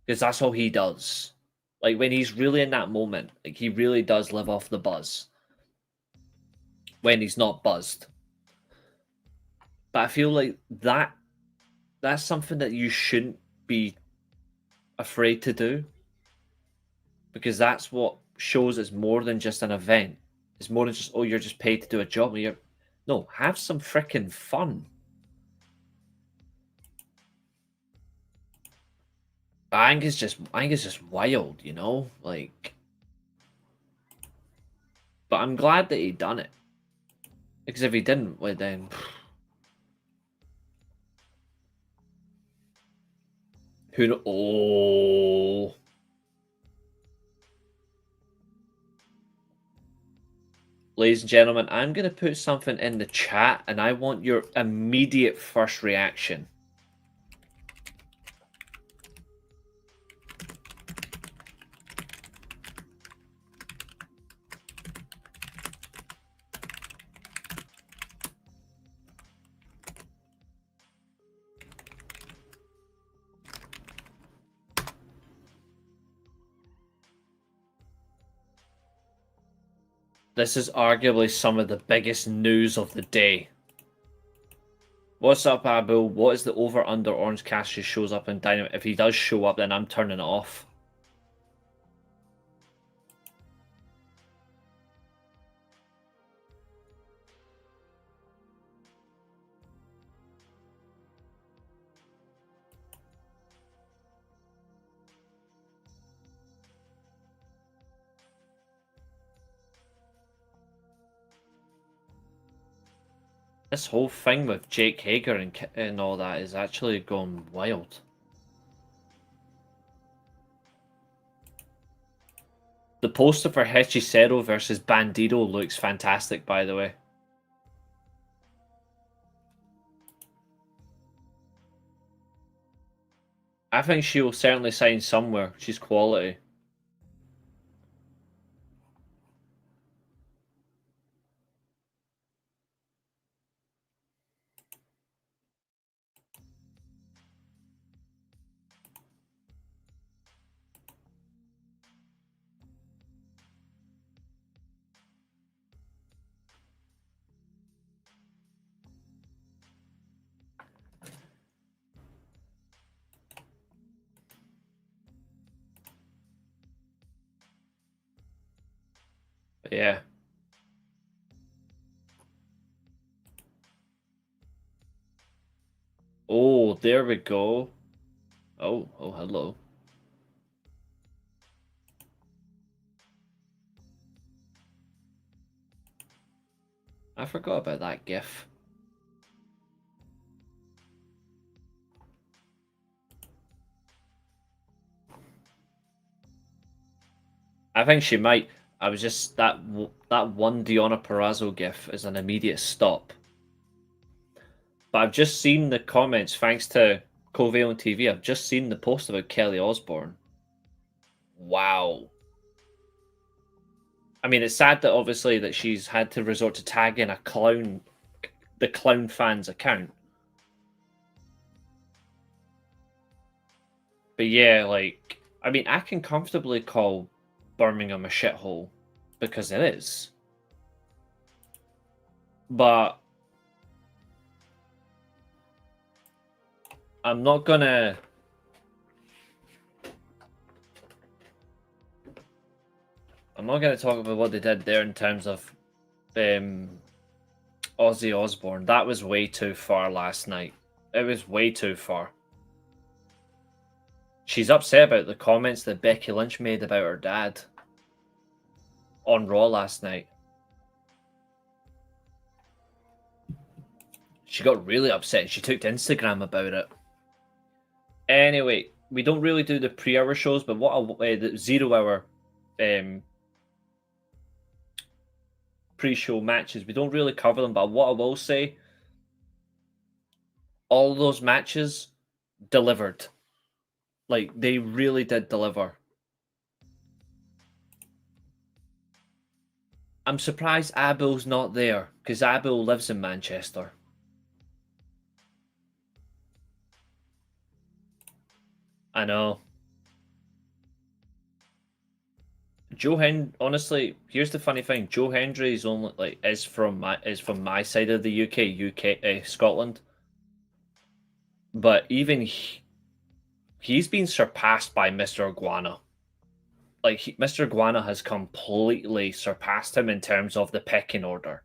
S4: Because that's all he does. Like, when he's really in that moment, like, he really does live off the buzz. When he's not buzzed. But I feel like that's something that you shouldn't be afraid to do. Because that's what shows it's more than just an event. It's more than just, oh, you're just paid to do a job. No, have some freaking fun. I think it's just wild, you know? Like, but I'm glad that he done it. Because if he didn't, well then oh. Ladies and gentlemen, I'm going to put something in the chat and I want your immediate first reaction. This is arguably some of the biggest news of the day. What's up, Abu? What is the over-under Orange Cassidy shows up in Dynamite? If he does show up, then I'm turning it off. This whole thing with Jake Hager and all that is actually going wild. The poster for Hechicero versus Bandido looks fantastic, by the way. I think she will certainly sign somewhere. She's quality. Yeah. Oh, there we go. Oh, hello. I forgot about that GIF. I think she might. I was just that one Deonna Purrazzo GIF is an immediate stop. But I've just seen the comments thanks to Covalent TV. I've just seen the post about Kelly Osbourne. Wow. I mean, it's sad that obviously that she's had to resort to tagging the clown fans account. But yeah, like, I mean, I can comfortably call Birmingham a shithole because it is. But I'm not gonna talk about what they did there in terms of Ozzy Osbourne. That was way too far last night. It was way too far. She's upset about the comments that Becky Lynch made about her dad on Raw last night. She got really upset. She took to Instagram about it. Anyway, we don't really do the pre-hour shows, but the 0 hour pre-show matches, we don't really cover them. But what I will say, all those matches delivered. Like, they really did deliver. I'm surprised Abel's not there, because Abel lives in Manchester. I know. Honestly, here's the funny thing. Joe Hendry is only is from my side of the UK, Scotland. But even he's been surpassed by Mr. Iguana. Like, Mr. Iguana has completely surpassed him in terms of the pecking order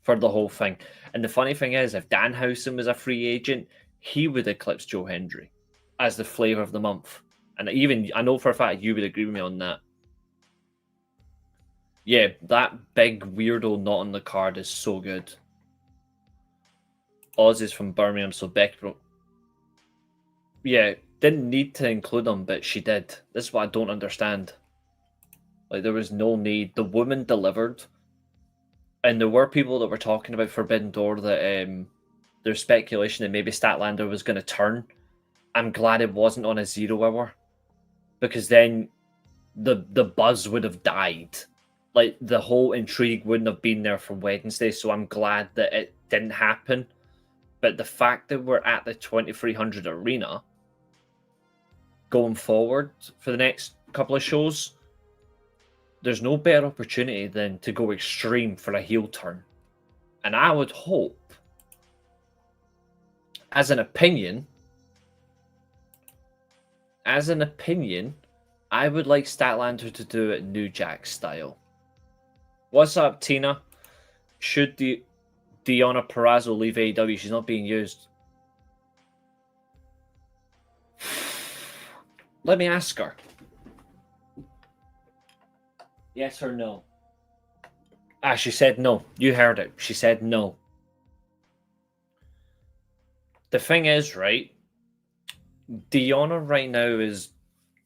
S4: for the whole thing. And the funny thing is, if Danhausen was a free agent, he would eclipse Joe Hendry as the flavor of the month. And even, I know for a fact you would agree with me on that. Yeah, that big weirdo not on the card is so good. Oz is from Birmingham, so Beck... Yeah, didn't need to include him, but she did. This is what I don't understand. Like, there was no need. The woman delivered. And there were people that were talking about Forbidden Door that there's speculation that maybe Statlander was going to turn. I'm glad it wasn't on a 0 hour. Because then the buzz would have died. Like, the whole intrigue wouldn't have been there for Wednesday, so I'm glad that it didn't happen. But the fact that we're at the 2300 arena going forward for the next couple of shows, there's no better opportunity than to go extreme for a heel turn. And I would hope, as an opinion, I would like Statlander to do it New Jack style. What's up, Tina? Should Deonna Purrazzo leave AEW? She's not being used. Let me ask her. Yes or no? Ah, she said no. You heard it. She said no. The thing is, right? Deonna right now is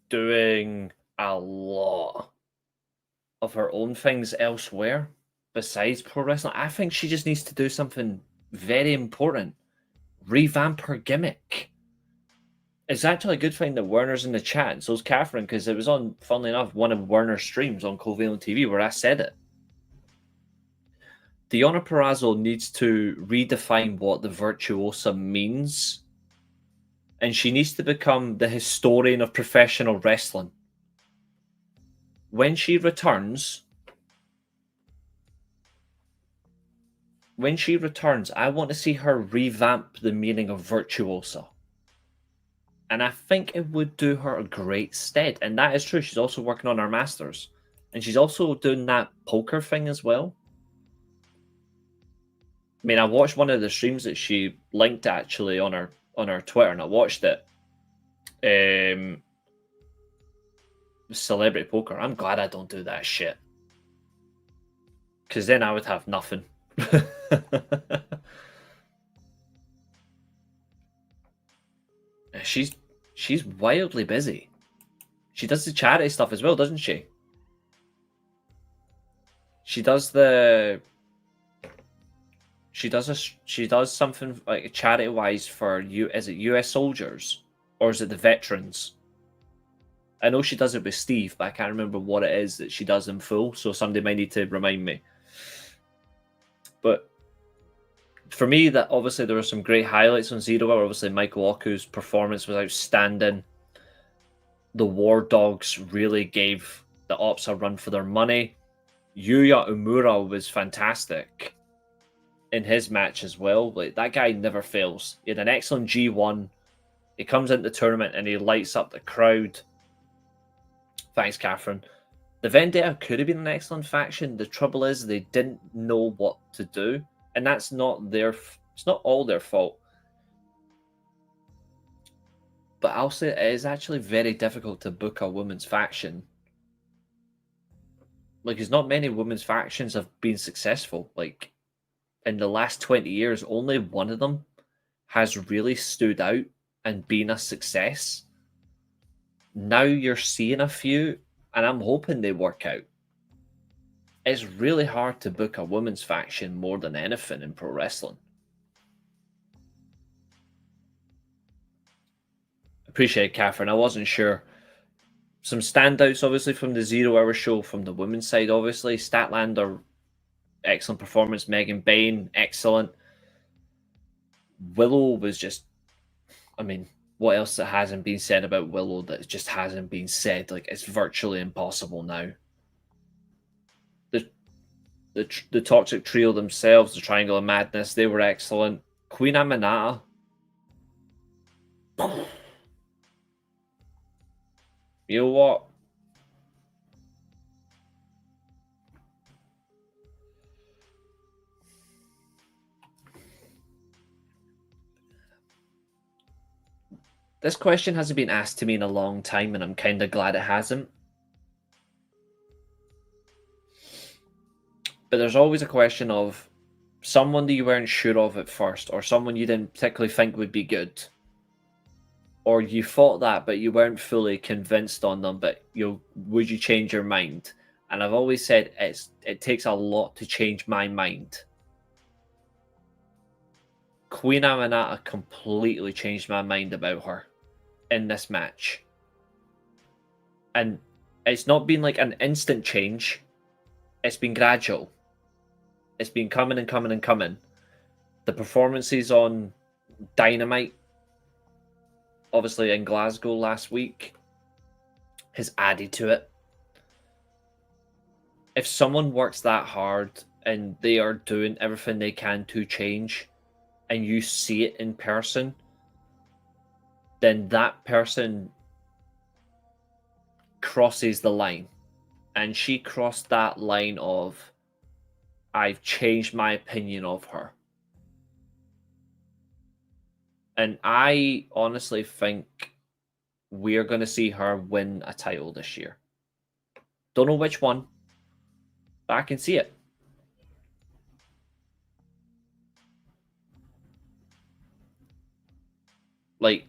S4: doing a lot of her own things elsewhere besides pro wrestling. I think she just needs to do something very important. Revamp her gimmick. It's actually a good thing that Werner's in the chat, and so's Catherine, because it was on, funnily enough, one of Werner's streams on Covalent TV where I said it. Deonna Purrazzo needs to redefine what the virtuosa means, and she needs to become the historian of professional wrestling. When she returns, I want to see her revamp the meaning of virtuosa. And I think it would do her a great stead. And that is true. She's also working on her masters. And she's also doing that poker thing as well. I mean, I watched one of the streams that she linked actually on her Twitter, and I watched it. Celebrity poker. I'm glad I don't do that shit. Because then I would have nothing. She's wildly busy. She does the charity stuff as well, doesn't she? She does something like charity wise for you. Is it US soldiers or is it the veterans? I know she does it with Steve, but I can't remember what it is that she does in full. So somebody might need to remind me. But for me, that obviously there were some great highlights on Zero Hour. Obviously, Michael Oku's performance was outstanding. The War Dogs really gave the Ops a run for their money. Yuya Umura was fantastic in his match as well. Like, that guy never fails. He had an excellent G1. He comes into the tournament and he lights up the crowd. Thanks, Catherine. The Vendetta could have been an excellent faction. The trouble is they didn't know what to do. And that's not it's not all their fault. But I'll say it is actually very difficult to book a women's faction. Like, there's not many women's factions have been successful. Like, in the last 20 years, only one of them has really stood out and been a success. Now you're seeing a few, and I'm hoping they work out. It's really hard to book a women's faction more than anything in pro wrestling. Appreciate it, Catherine. I wasn't sure. Some standouts, obviously, from the 0 Hour show from the women's side, obviously. Statlander, excellent performance. Megan Bain, excellent. Willow was just, I mean, what else that hasn't been said about Willow that just hasn't been said? Like, it's virtually impossible now. The Toxic Trio themselves, the Triangle of Madness, they were excellent. Queen Aminata. You know what? This question hasn't been asked to me in a long time, and I'm kind of glad it hasn't. But there's always a question of someone that you weren't sure of at first, or someone you didn't particularly think would be good. Or you thought that, but you weren't fully convinced on them, but would you change your mind? And I've always said it takes a lot to change my mind. Queen Aminata completely changed my mind about her in this match. And it's not been like an instant change. It's been gradual. It's been coming and coming and coming. The performances on Dynamite, obviously in Glasgow last week, has added to it. if someone works that hard and they are doing everything they can to change, and you see it in person, then that person crosses the line. And she crossed that line of, I've changed my opinion of her. And I honestly think we're going to see her win a title this year. Don't know which one, but I can see it. Like,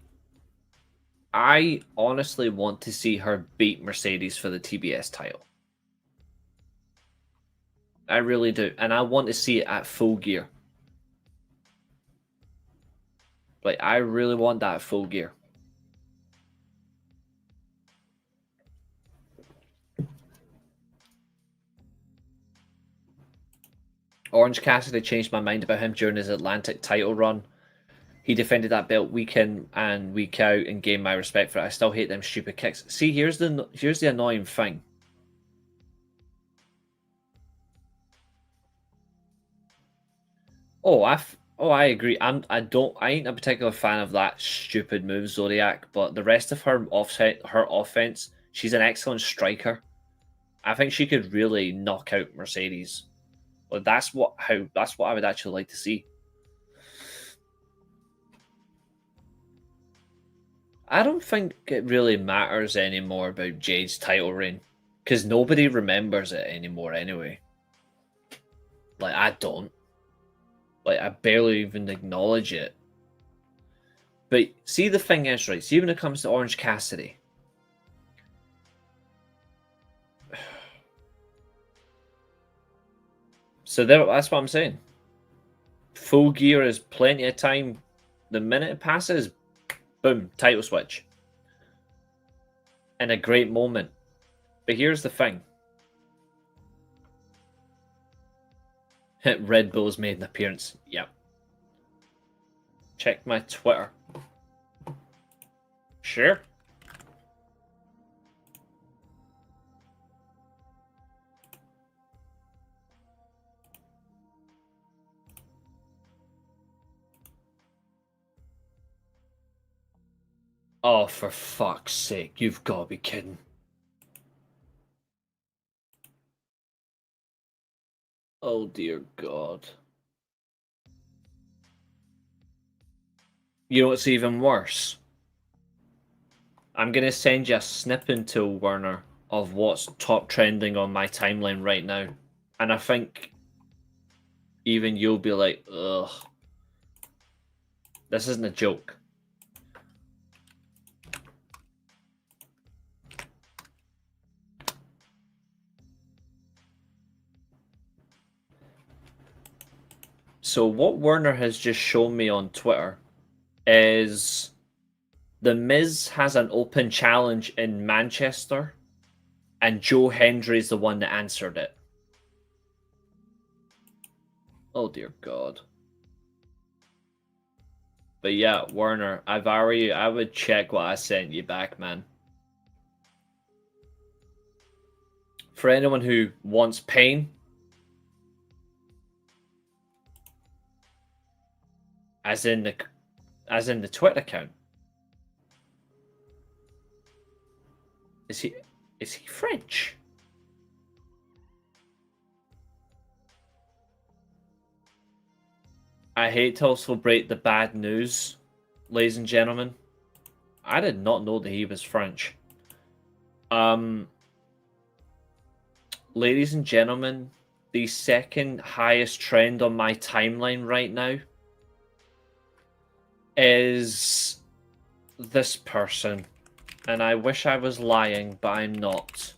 S4: I honestly want to see her beat Mercedes for the TBS title. I really do. And I want to see it at Full Gear. Like, I really want that at Full Gear. Orange Cassidy changed my mind about him during his Atlantic title run. He defended that belt week in and week out and gained my respect for it. I still hate them stupid kicks. See, here's the annoying thing. I agree. I ain't a particular fan of that stupid move, Zodiac, but the rest of her offense, she's an excellent striker. I think she could really knock out Mercedes. Well, that's what I would actually like to see. I don't think it really matters anymore about Jade's title reign, because nobody remembers it anymore anyway. Like, I don't. Like, I barely even acknowledge it. But see, the thing is, right, see when it comes to Orange Cassidy, so that's what I'm saying. Full Gear is plenty of time. The minute it passes, boom, title switch. And a great moment. But here's the thing. Red Bull's made an appearance. Yep. Check my Twitter. Sure. Oh, for fuck's sake. You've got to be kidding. Oh, dear God. You know what's even worse? I'm going to send you a snippet to Werner of what's top trending on my timeline right now. And I think even you'll be like, ugh. This isn't a joke. So what Werner has just shown me on Twitter is The Miz has an open challenge in Manchester, and Joe Hendry's the one that answered it. Oh dear God. But yeah, Werner, I would check what I sent you back, man. For anyone who wants pain, as in the Twitter account. Is he French? I hate to also break the bad news, ladies and gentlemen. I did not know that he was French. Ladies and gentlemen, the second highest trend on my timeline right now is this person. And I wish I was lying, but I'm not.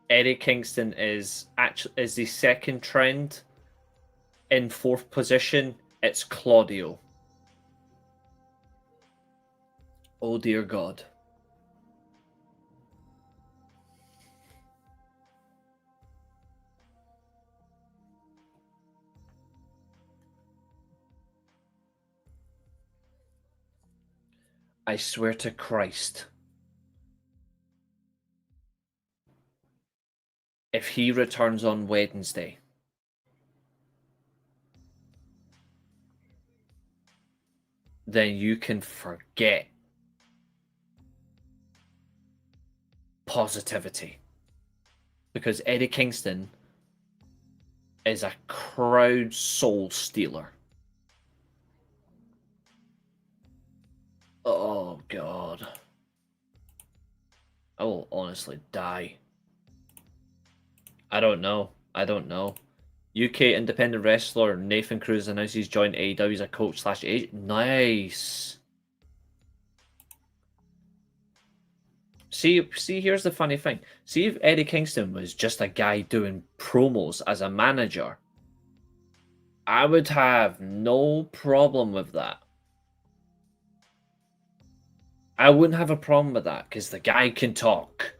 S4: Eddie Kingston is the second trend. In fourth position, it's Claudio. Oh dear God. I swear to Christ, if he returns on Wednesday, then you can forget positivity. Because Eddie Kingston is a crowd soul stealer. Oh, God. I will honestly die. I don't know. UK independent wrestler Nathan Cruz announced he's joined AEW as a coach / agent. Nice. See, here's the funny thing. See, if Eddie Kingston was just a guy doing promos as a manager, I would have no problem with that. I wouldn't have a problem with that because the guy can talk.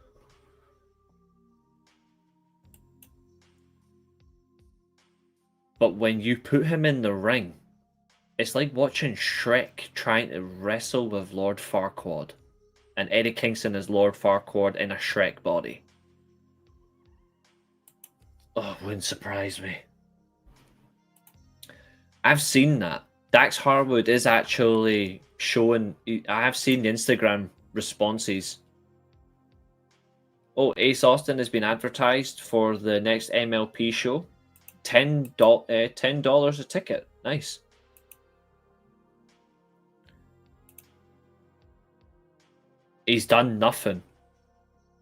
S4: But when you put him in the ring, it's like watching Shrek trying to wrestle with Lord Farquaad. And Eddie Kingston is Lord Farquaad in a Shrek body. Oh, it wouldn't surprise me. I've seen that. Dax Harwood is actually showing... I have seen the Instagram responses. Oh, Ace Austin has been advertised for the next MLP show. $10 a ticket. Nice. He's done nothing.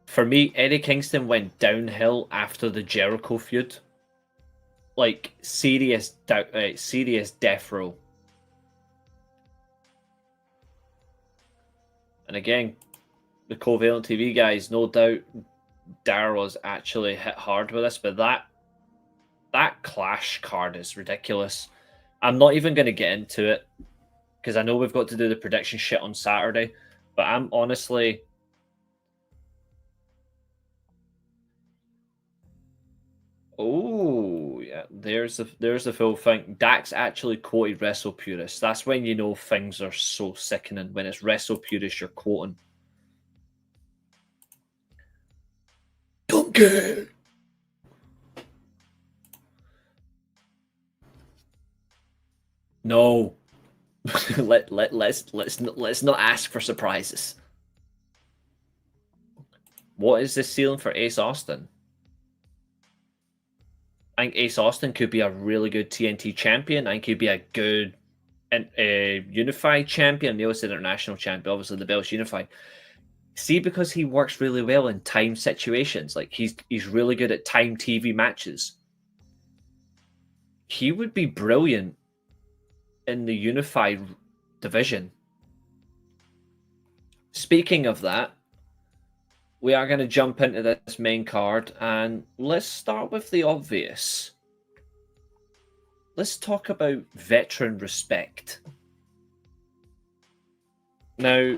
S4: For me, Eddie Kingston went downhill after the Jericho feud. Like, serious death row. And again, the Covalent TV guys, no doubt Darrow's actually hit hard with this, but that Clash card is ridiculous. I'm not even going to get into it because I know we've got to do the prediction shit on Saturday, but I'm honestly... Oh, yeah, there's the full thing. Dax actually quoted Wrestle Purist. That's when you know things are so sickening, when it's Wrestle Purist you're quoting. Don't care. No. let's not ask for surprises. What is this ceiling for Ace Austin? I think Ace Austin could be a really good TNT champion. I think he'd be a good unified champion. They always said international champion. Obviously, the belt's unified. See, because he works really well in time situations. Like, he's really good at time TV matches. He would be brilliant in the unified division. Speaking of that, we are going to jump into this main card, and let's start with the obvious. Let's talk about veteran respect. Now,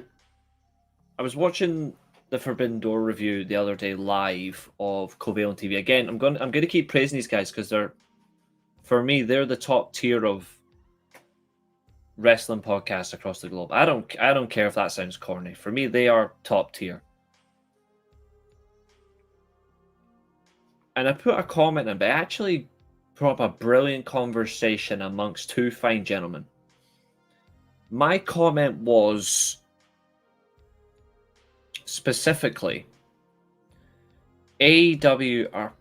S4: I was watching the Forbidden Door review the other day live of Covalent TV. Again, I'm going to keep praising these guys because for me, they're the top tier of wrestling podcasts across the globe. I don't care if that sounds corny. For me, they are top tier. And I put a comment in, but I actually brought up a brilliant conversation amongst two fine gentlemen. My comment was specifically, AEW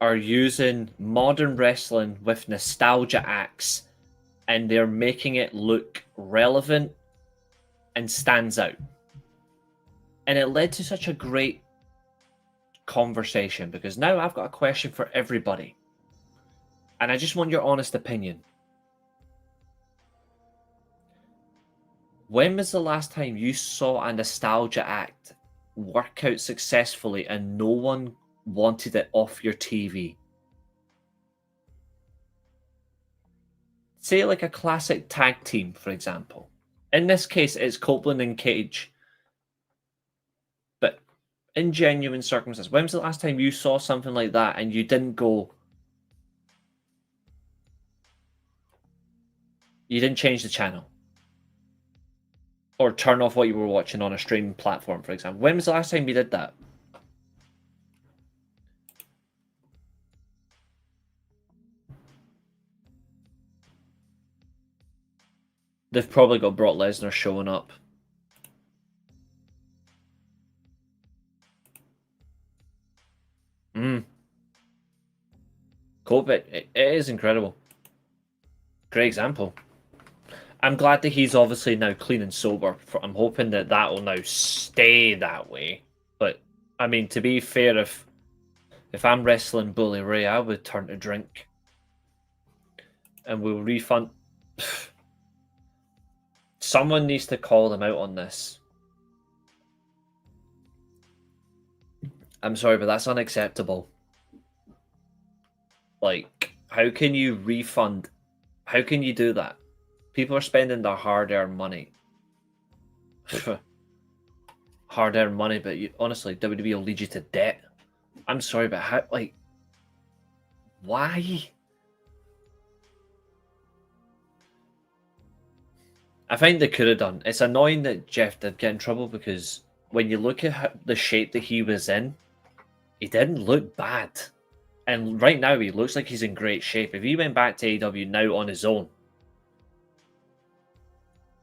S4: are using modern wrestling with nostalgia acts, and they're making it look relevant and stands out. And it led to such a great conversation, because now I've got a question for everybody. And I just want your honest opinion. When was the last time you saw a nostalgia act work out successfully and no one wanted it off your TV? Say like a classic tag team, for example. In this case, it's Copeland and Cage. But in genuine circumstances, when was the last time you saw something like that and you didn't go... You didn't change the channel? Or turn off what you were watching on a streaming platform, for example. When was the last time you did that? They've probably got Brock Lesnar showing up. COVID, it is incredible. Great example. I'm glad that he's obviously now clean and sober. I'm hoping that that will now stay that way. But, I mean, to be fair, if I'm wrestling Bully Ray, I would turn to drink. And we'll refund... Someone needs to call them out on this. I'm sorry, but that's unacceptable. Like, how can you refund? How can you do that? People are spending their hard-earned money. Hard-earned money, but honestly, WWE will lead you to debt. I'm sorry, but how, like, why? I think they could have done. It's annoying that Jeff did get in trouble because when you look at the shape that he was in, he didn't look bad. And right now, he looks like he's in great shape. If he went back to AEW now on his own,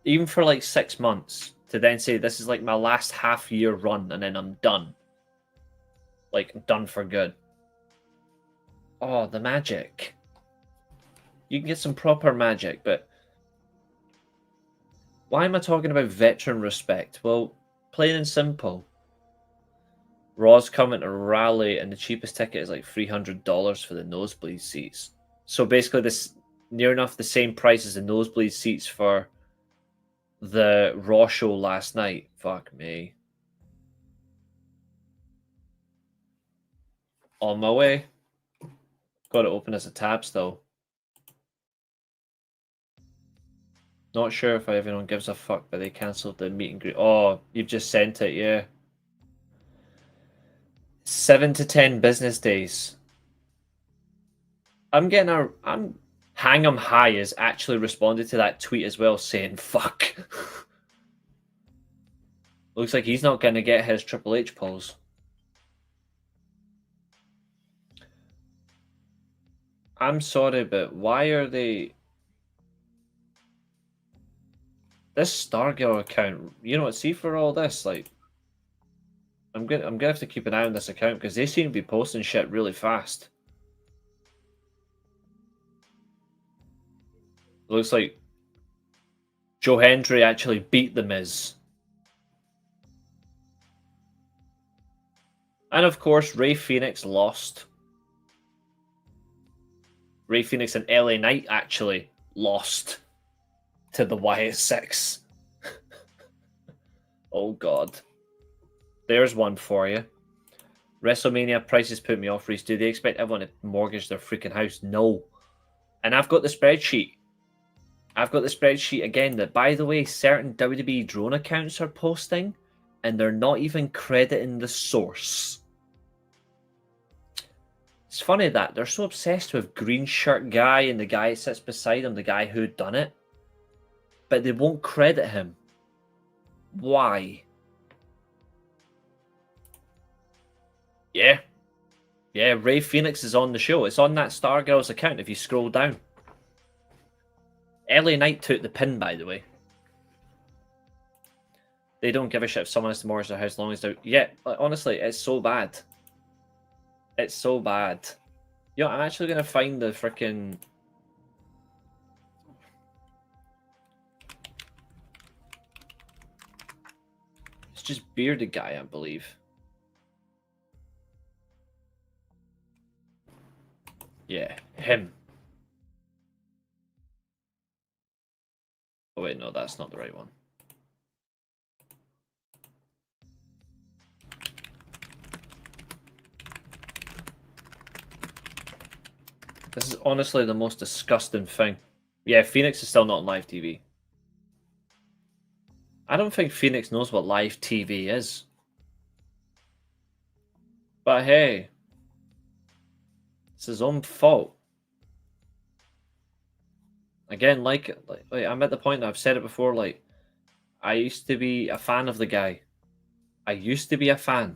S4: even for like 6 months, to then say, this is like my last half-year run and then I'm done. Like, I'm done for good. Oh, the magic. You can get some proper magic, but why am I talking about veteran respect? Well, plain and simple. Raw's coming to Raleigh, and the cheapest ticket is like $300 for the nosebleed seats. So basically, this near enough the same price as the nosebleed seats for the Raw show last night. Fuck me. On my way. Got it open as a tab still. Not sure if everyone gives a fuck, but they cancelled the meet and greet. Oh, you've just sent it, yeah. 7 to 10 business days. I'm Hang 'em High has actually responded to that tweet as well, saying fuck. Looks like he's not gonna get his Triple H pose. I'm sorry, but why are they... This Stargirl account, you know what, see for all this, like, I'm gonna have to keep an eye on this account because they seem to be posting shit really fast. Looks like Joe Hendry actually beat The Miz. And of course, Rey Fenix lost. Rey Fenix and LA Knight actually lost to the Wyatt Six. Oh god. There's one for you. WrestleMania prices put me off, Reece. Do they expect everyone to mortgage their freaking house? No. And I've got the spreadsheet. I've got the spreadsheet again that, by the way, certain WWE drone accounts are posting, and they're not even crediting the source. It's funny that they're so obsessed with green shirt guy and the guy that sits beside him, the guy who done it, but they won't credit him. Why? Yeah. Yeah, Rey Fenix is on the show. It's on that Stargirls account if you scroll down. LA Knight took the pin, by the way. They don't give a shit if someone has to mortgage their house as long as they're... Yeah, honestly, it's so bad. It's so bad. You know, I'm actually going to find the freaking... It's just bearded guy, I believe. Yeah, him. Oh wait, no, that's not the right one. This is honestly the most disgusting thing. Yeah, Phoenix is still not on live TV. I don't think Phoenix knows what live TV is. But hey, it's his own fault. Again, like I'm at the point that I've said it before, like, I used to be a fan of the guy. I used to be a fan.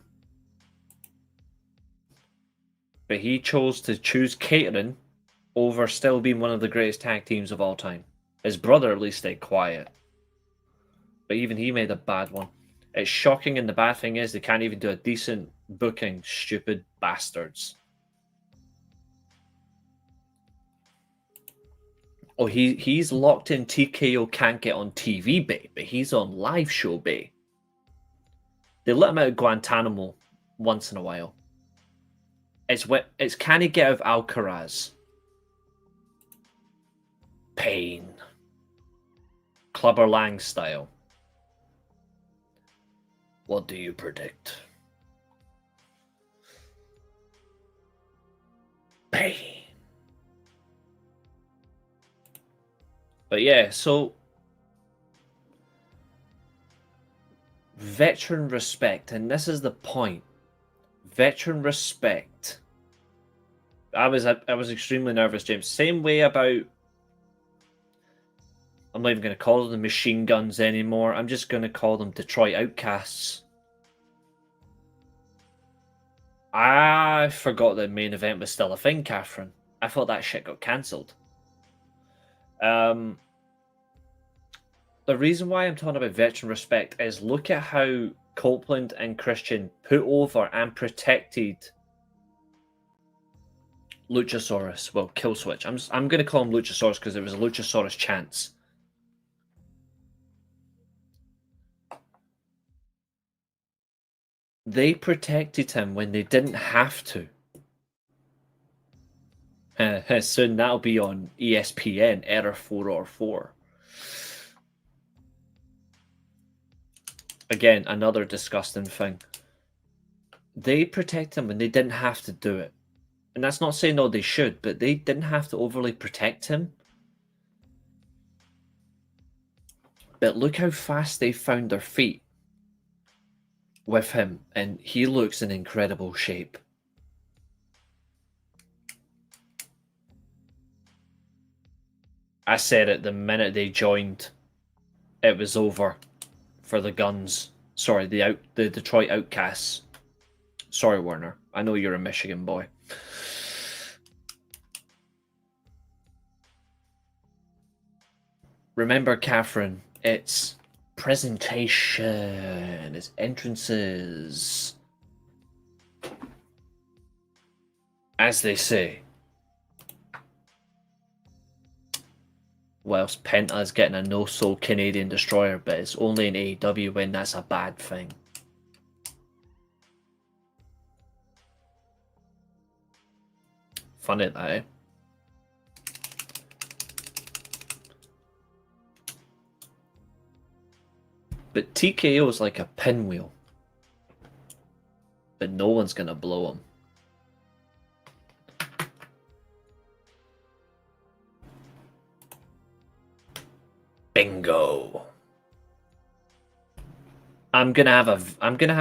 S4: But he chose to choose catering over still being one of the greatest tag teams of all time. His brother at least stayed quiet. But even he made a bad one. It's shocking, and the bad thing is they can't even do a decent booking, stupid bastards. Oh, he's locked in. TKO can't get on TV, babe, but he's on live show, babe. They let him out of Guantanamo once in a while. It's can he get out of Alcaraz? Pain. Clubber Lang style. What do you predict? Pain. But yeah, so veteran respect, and this is the point. Veteran respect. I was extremely nervous, James. Same way about. I'm not even going to call them machine guns anymore. I'm just going to call them Detroit Outcasts. I forgot the main event was still a thing, Catherine. I thought that shit got cancelled. The reason why I'm talking about veteran respect is look at how Copeland and Christian put over and protected Luchasaurus. Well, Killswitch. I'm going to call him Luchasaurus because it was a Luchasaurus chance. They protected him when they didn't have to. Soon that'll be on ESPN, Error 404. Again, another disgusting thing. They protect him when they didn't have to do it. And that's not saying no, they should, but they didn't have to overly protect him. But look how fast they found their feet with him, and he looks in incredible shape. I said it the minute they joined, it was over for the Guns. Sorry, the Detroit Outcasts. Sorry, Werner. I know you're a Michigan boy. Remember, Catherine, it's presentation, it's entrances. As they say. Whilst Penta is getting a no-soul Canadian destroyer, but it's only an AEW win, that's a bad thing. Funny that, eh? But TKO is like a pinwheel. But no one's gonna blow him. Bingo. I'm gonna have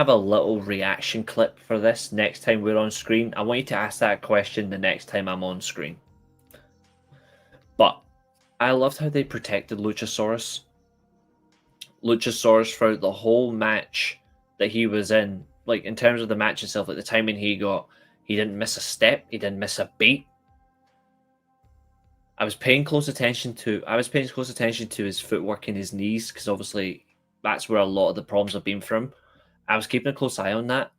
S4: a little reaction clip for this next time we're on screen. I want you to ask that question the next time I'm on screen. But I loved how they protected Luchasaurus. Luchasaurus throughout the whole match that he was in, like in terms of the match itself, like the timing he got, he didn't miss a step, he didn't miss a beat. I was paying close attention to his footwork and his knees, because obviously that's where a lot of the problems have been from. I was keeping a close eye on that.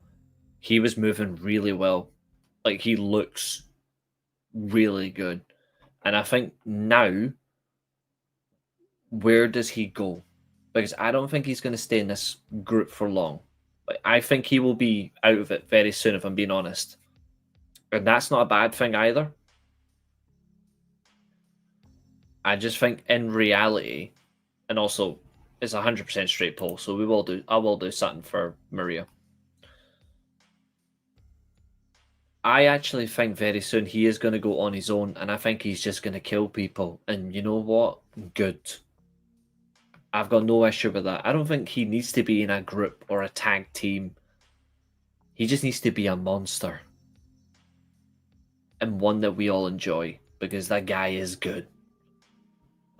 S4: He was moving really well. Like, he looks really good. And I think now, where does he go? Because I don't think he's going to stay in this group for long. Like, I think he will be out of it very soon, if I'm being honest. And that's not a bad thing either. I just think in reality, and also it's 100% straight pull, so I will do something for Maria. I actually think very soon he is going to go on his own, and I think he's just going to kill people. And you know what? Good. I've got no issue with that. I don't think he needs to be in a group or a tag team. He just needs to be a monster. And one that we all enjoy, because that guy is good.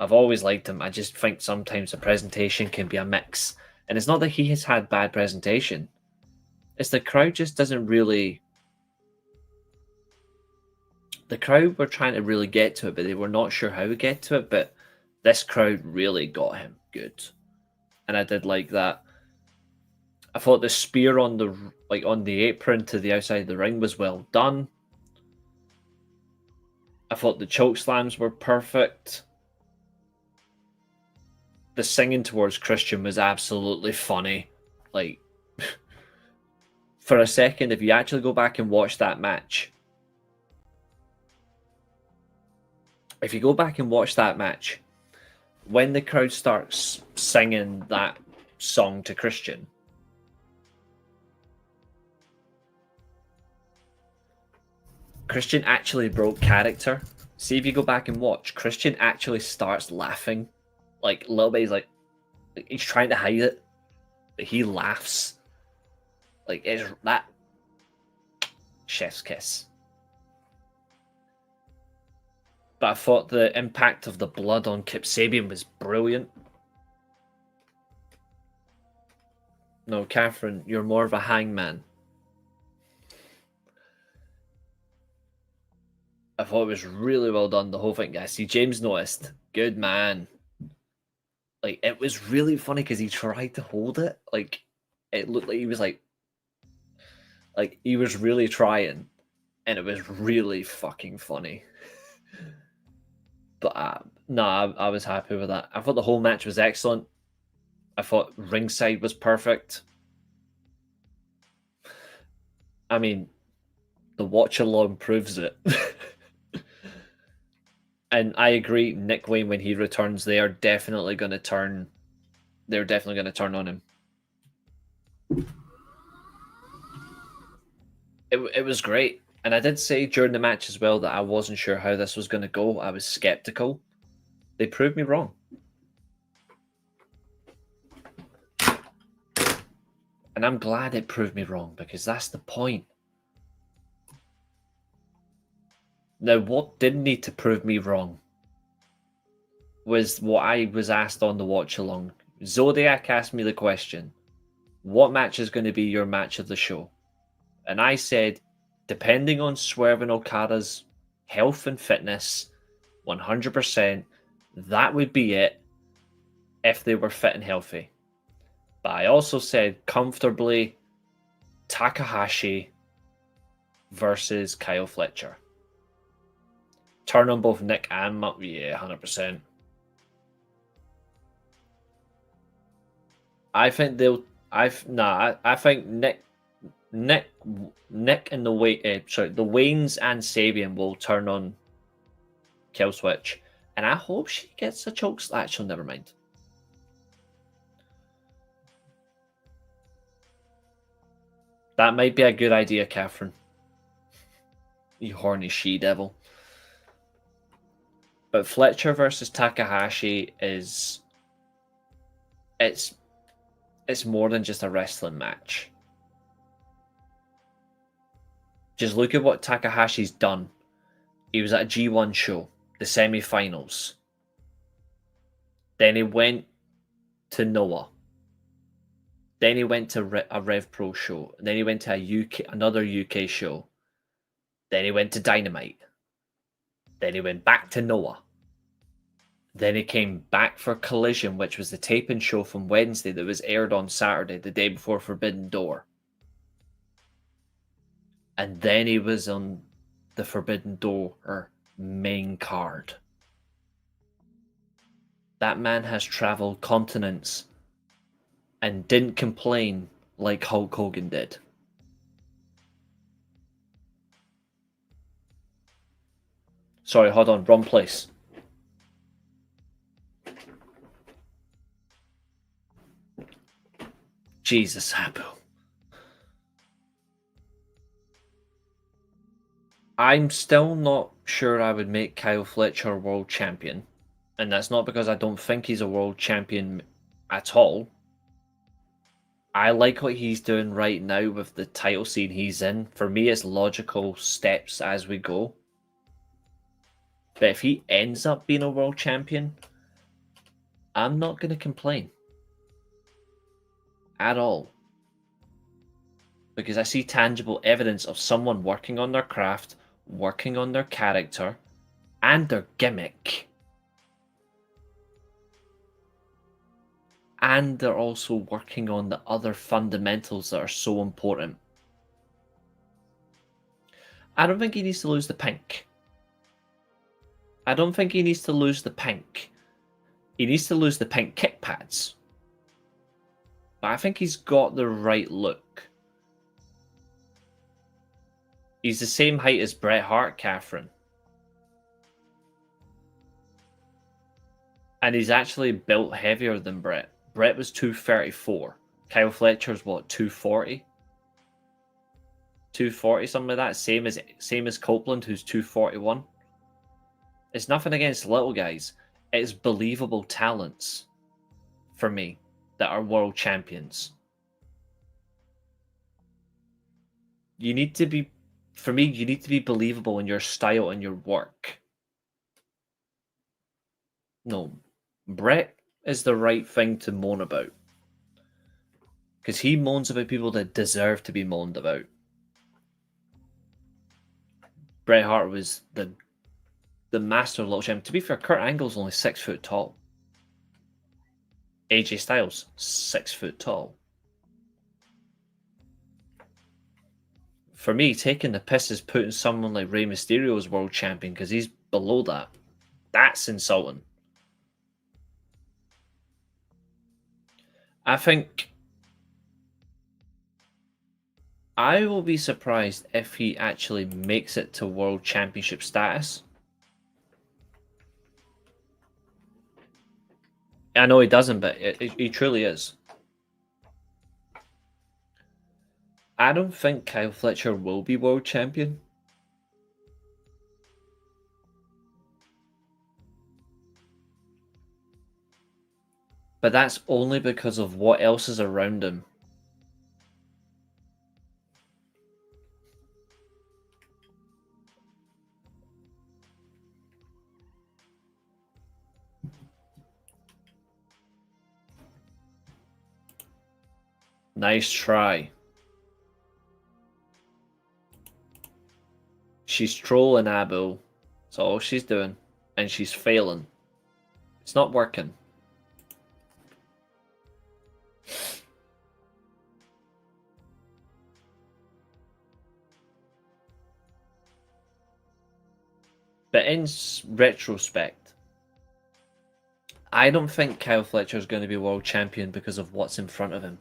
S4: I've always liked him. I just think sometimes the presentation can be a mix. And it's not that he has had bad presentation. It's the crowd just doesn't really... The crowd were trying to really get to it, but they were not sure how to get to it. But this crowd really got him good. And I did like that. I thought the spear on the apron to the outside of the ring was well done. I thought the choke slams were perfect. The singing towards Christian was absolutely funny. Like, for a second, if you actually go back and watch that match, when the crowd starts singing that song to Christian, Christian actually broke character. See if you go back and watch, Christian actually starts laughing. Like, a little bit, he's trying to hide it, but he laughs. Like, it's that chef's kiss. But I thought the impact of the blood on Kip Sabian was brilliant. No, Catherine, you're more of a hangman. I thought it was really well done, the whole thing. I see James noticed. Good man. Like, it was really funny because he tried to hold it. Like, it looked like he was like he was really trying. And it was really fucking funny. But no, I was happy with that. I thought the whole match was excellent. I thought ringside was perfect. I mean, the watch along proves it. And I agree, Nick Wayne, when he returns, they're definitely going to turn on him. It was great. And I did say during the match as well that I wasn't sure how this was going to go. I was skeptical. They proved me wrong. And I'm glad it proved me wrong, because that's the point. Now, what did need to prove me wrong was what I was asked on the watch along. Zodiac asked me the question, what match is going to be your match of the show? And I said, depending on Swerve and Okada's health and fitness, 100%, that would be it if they were fit and healthy. But I also said comfortably Takahashi versus Kyle Fletcher. Turn on both Nick and Mark. Yeah, 100%. I think they'll. I think Nick and the Waynes and Sabian will turn on Kill Switch, and I hope she gets a choke slam. Actually, never mind. That might be a good idea, Catherine. You horny she-devil. But Fletcher versus Takahashi is... It's more than just a wrestling match. Just look at what Takahashi's done. He was at a G1 show, the semi-finals. Then he went to Noah. Then he went to a Rev Pro show. Then he went to another UK show. Then he went to Dynamite. Then he went back to Noah. Then he came back for Collision, which was the taping show from Wednesday that was aired on Saturday, the day before Forbidden Door. And then he was on the Forbidden Door main card. That man has traveled continents and didn't complain like Hulk Hogan did. Sorry, hold on, wrong place. Jesus, Abu. I'm still not sure I would make Kyle Fletcher world champion. And that's not because I don't think he's a world champion at all. I like what he's doing right now with the title scene he's in. For me, it's logical steps as we go. But if he ends up being a world champion, I'm not going to complain at all. Because I see tangible evidence of someone working on their craft, working on their character, and their gimmick. And they're also working on the other fundamentals that are so important. I don't think he needs to lose the pink. I don't think he needs to lose the pink. He needs to lose the pink kick pads. But I think he's got the right look. He's the same height as Bret Hart, Catherine. And he's actually built heavier than Bret. Bret was 234. Kyle Fletcher's what, 240? 240, something like that. Same as Copeland, who's 241. It's nothing against little guys. It's believable talents for me that are world champions. You need to be, for me, you need to be believable in your style and your work. No, Bret is the right thing to moan about. Because he moans about people that deserve to be moaned about. Bret Hart was the master of little champion. To be fair, Kurt Angle's only 6 foot tall. AJ Styles, 6 foot tall. For me, taking the piss is putting someone like Rey Mysterio as world champion because he's below that. That's insulting. I think I will be surprised if he actually makes it to world championship status. I know he doesn't, but he truly is. I don't think Kyle Fletcher will be world champion. But that's only because of what else is around him. Nice try. She's trolling Abu. That's all she's doing. And she's failing. It's not working. But in retrospect, I don't think Kyle Fletcher is going to be world champion because of what's in front of him.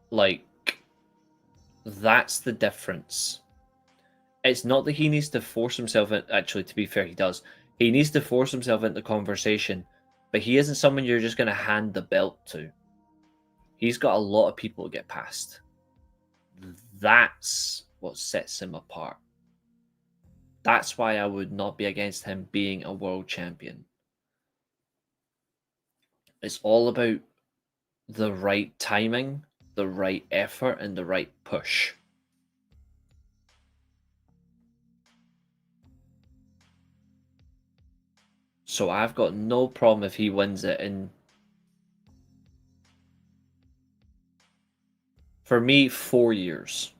S4: Like, that's the difference. It's not that he needs to force himself in. Actually, to be fair, he does. He needs to force himself into conversation, but he isn't someone you're just going to hand the belt to. He's got a lot of people to get past. That's what sets him apart. That's why I would not be against him being a world champion. It's all about the right timing, the right effort, and the right push. So I've got no problem if he wins it in, for me, 4 years.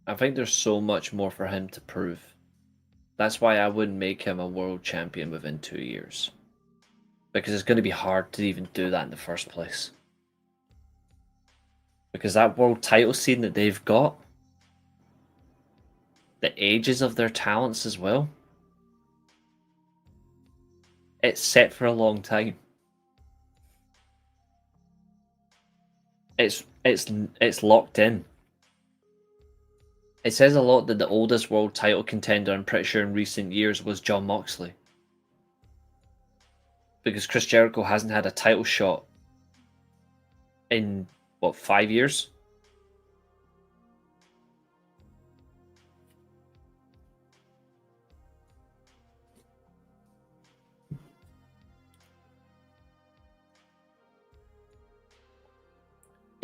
S4: I think there's so much more for him to prove. That's why I wouldn't make him a world champion within 2 years. Because it's going to be hard to even do that in the first place. Because that world title scene that they've got, the ages of their talents as well, it's set for a long time. It's locked in. It says a lot that the oldest world title contender, I'm pretty sure in recent years, was Jon Moxley. Because Chris Jericho hasn't had a title shot in, what, 5 years?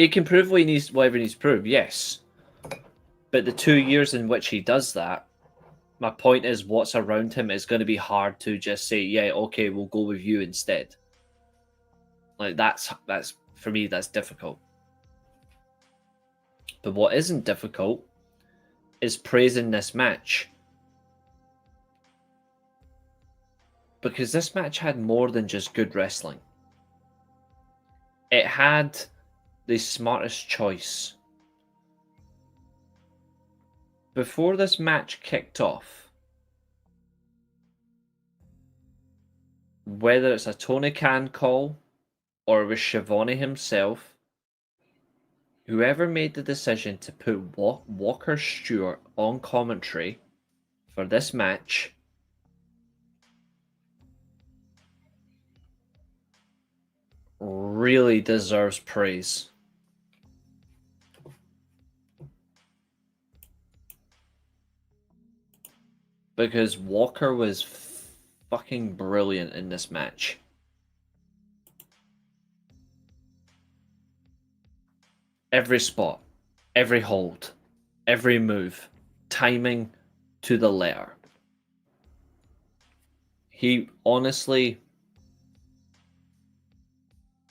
S4: He can prove whatever he needs to prove, yes. But the 2 years in which he does that, my point is what's around him is going to be hard to just say, yeah, okay, we'll go with you instead. Like that's for me, that's difficult. But what isn't difficult is praising this match. Because this match had more than just good wrestling. It had the smartest choice. Before this match kicked off, whether it's a Tony Khan call or it was Schiavone himself, whoever made the decision to put Walker Stewart on commentary for this match really deserves praise. Because Walker was fucking brilliant in this match. Every spot, every hold, every move, timing to the letter. He honestly,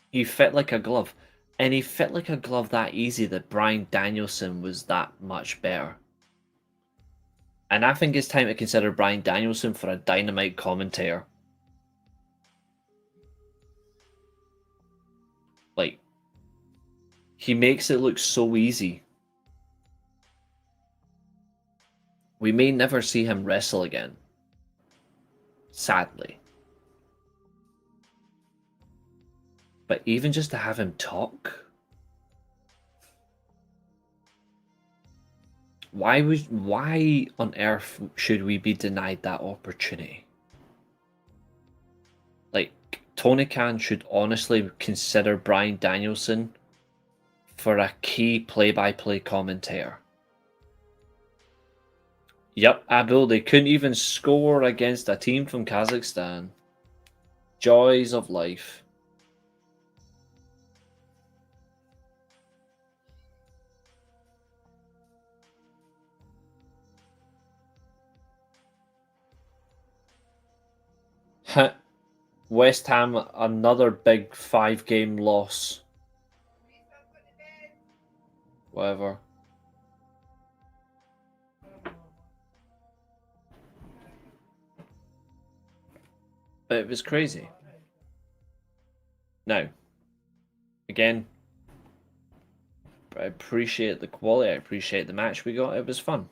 S4: he fit like a glove. And he fit like a glove that easy that Bryan Danielson was that much better. And I think it's time to consider Bryan Danielson for a Dynamite commentator. Like, he makes it look so easy. We may never see him wrestle again. Sadly. But even just to have him talk... Why on earth should we be denied that opportunity? Like, Tony Khan should honestly consider Bryan Danielson for a key play-by-play commentator. Yep, Abdul, they couldn't even score against a team from Kazakhstan. Joys of life. West Ham, another big 5-game loss. Whatever. But it was crazy. Now, again, I appreciate the quality, I appreciate the match we got, it was fun.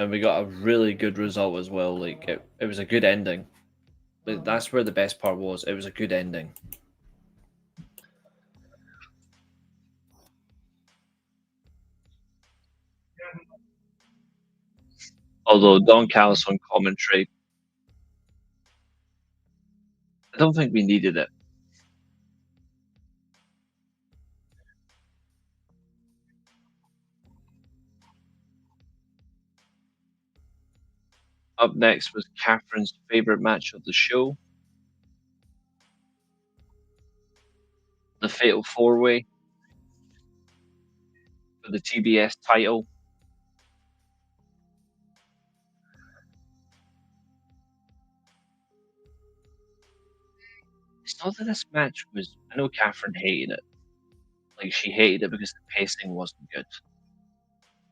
S4: And we got a really good result as well. Like it was a good ending. Like, that's where the best part was. It was a good ending.
S1: Although Don Callis on commentary, I don't think we needed it. Up next was Catherine's favourite match of the show. The Fatal 4-Way for the TBS title. It's not that this match was... I know Catherine hated it. Like, she hated it because the pacing wasn't good.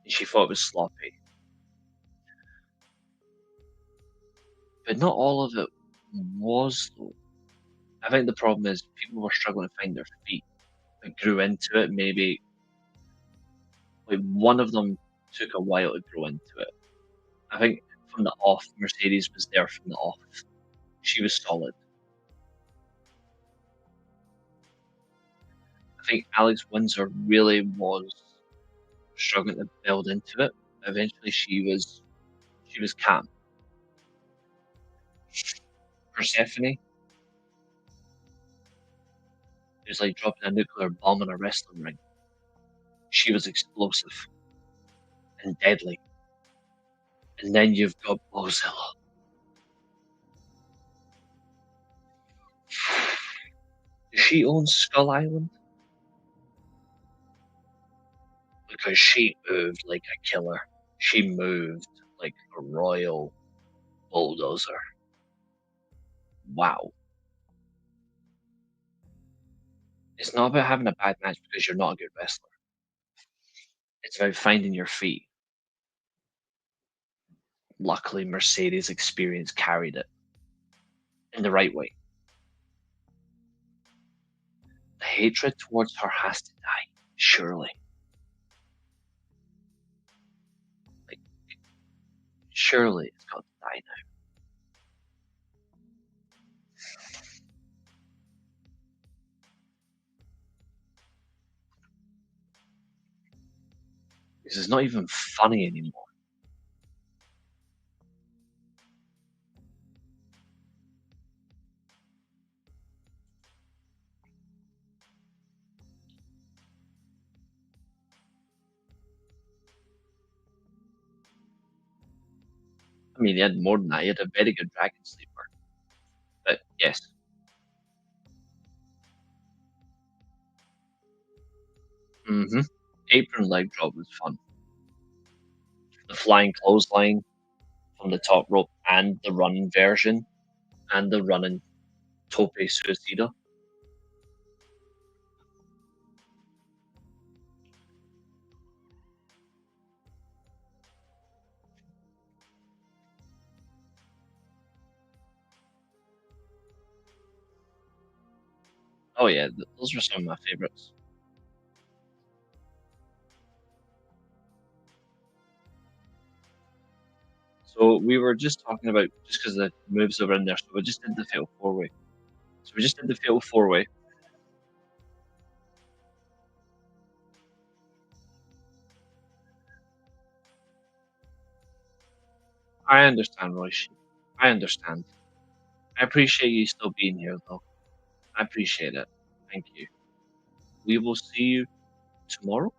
S1: And she thought it was sloppy. But not all of it was, though. I think the problem is people were struggling to find their feet. They grew into it, maybe. Like, one of them took a while to grow into it. I think from the off, Mercedes was there from the off. She was solid. I think Alex Windsor really was struggling to build into it. Eventually, she was calm. Persephone, it was like dropping a nuclear bomb in a wrestling ring. She was explosive and deadly. And then you've got Bozilla. She owns Skull Island because she moved like a killer. She moved like a royal bulldozer. Wow. It's not about having a bad match because you're not a good wrestler. It's about finding your feet. Luckily, Mercedes' experience carried it in the right way. The hatred towards her has to die, surely. Like, surely it's got to die now. This is not even funny anymore. I mean, he had more than that. He had a very good Dragon Sleeper. But yes. Apron leg drop was fun. The flying clothesline from the top rope and the running version and the running tope suicida. Oh yeah, those were some of my favorites. So we were just talking about just because the moves that were in there. So we just did the fatal 4-way. So we just did the fatal 4-way. I understand, Royce. I understand. I appreciate you still being here, though. I appreciate it. Thank you. We will see you tomorrow.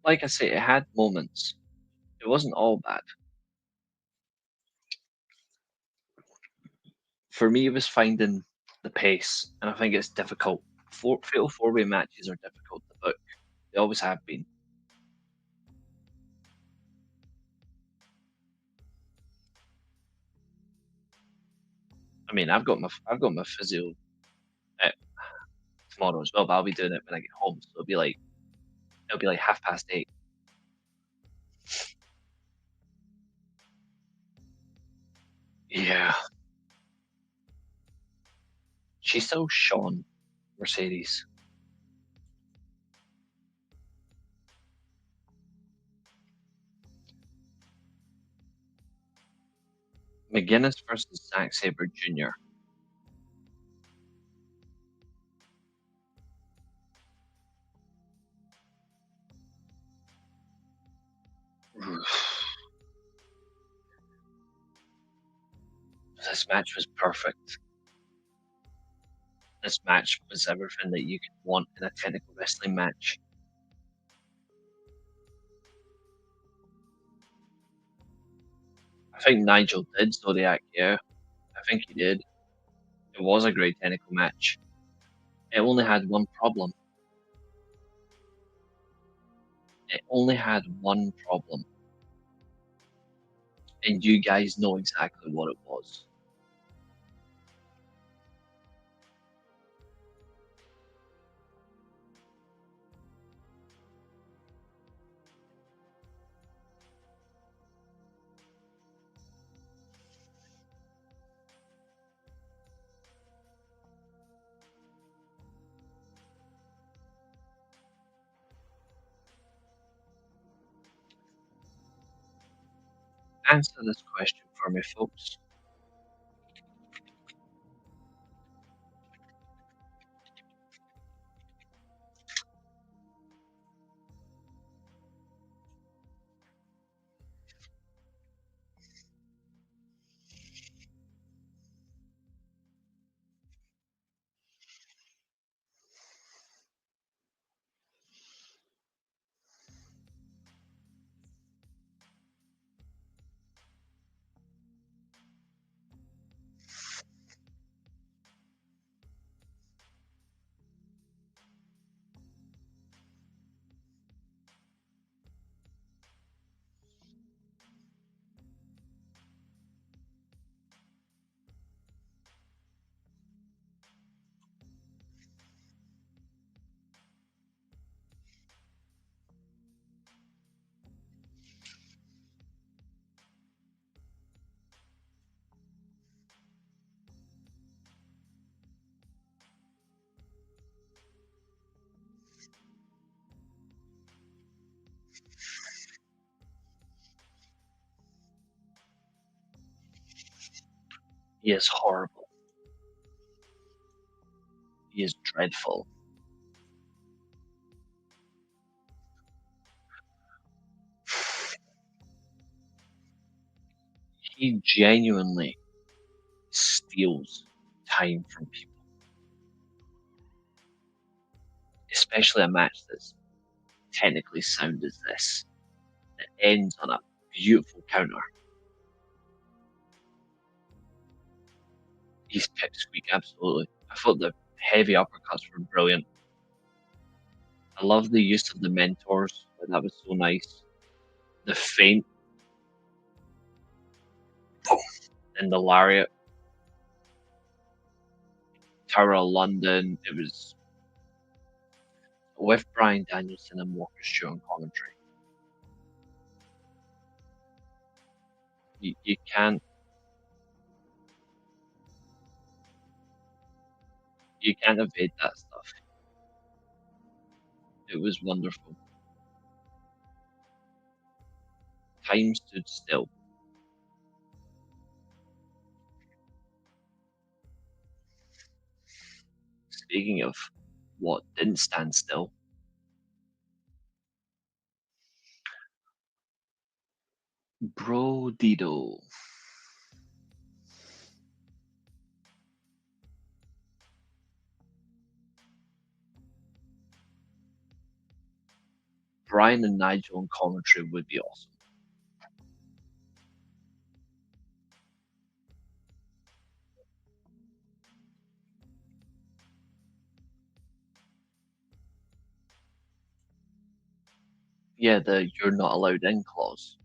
S1: Like I say, it had moments. It wasn't all bad. For me, it was finding the pace, and I think it's difficult. Fatal 4-way matches are difficult to book. They always have been. I mean, I've got my physio tomorrow as well, but I'll be doing it when I get home. So it'll be like 8:30. Yeah, she's so Sean Mercedes. McGuinness versus Zack Sabre Jr. This match was perfect. This match was everything that you could want in a technical wrestling match. I think Nigel did Zodiac, yeah. I think he did. It was a great technical match. It only had one problem. It only had one problem. And you guys know exactly what it was. Answer this question for me, folks. He is horrible. He is dreadful. He genuinely steals time from people. Especially a match that's technically sound as this. It ends on a beautiful counter. He's pipsqueak, absolutely. I thought the heavy uppercuts were brilliant. I love the use of the mentors. That was so nice. The feint and the lariat. Tower of London. It was with Bryan Danielson and Walker Stewart on commentary. You can't evade that stuff. It was wonderful. Time stood still. Speaking of what didn't stand still, Bro Dido. Brian and Nigel on commentary would be awesome. Yeah, the "you're not allowed in" clause.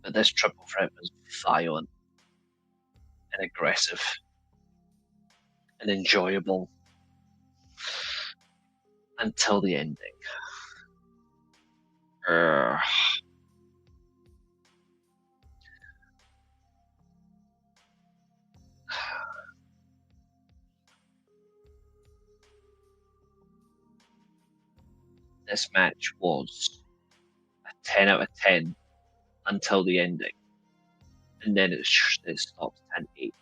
S1: But this triple threat was violent and aggressive and enjoyable until the ending. Urgh. This match was a 10 out of 10 until the ending. And then it stops at an 8.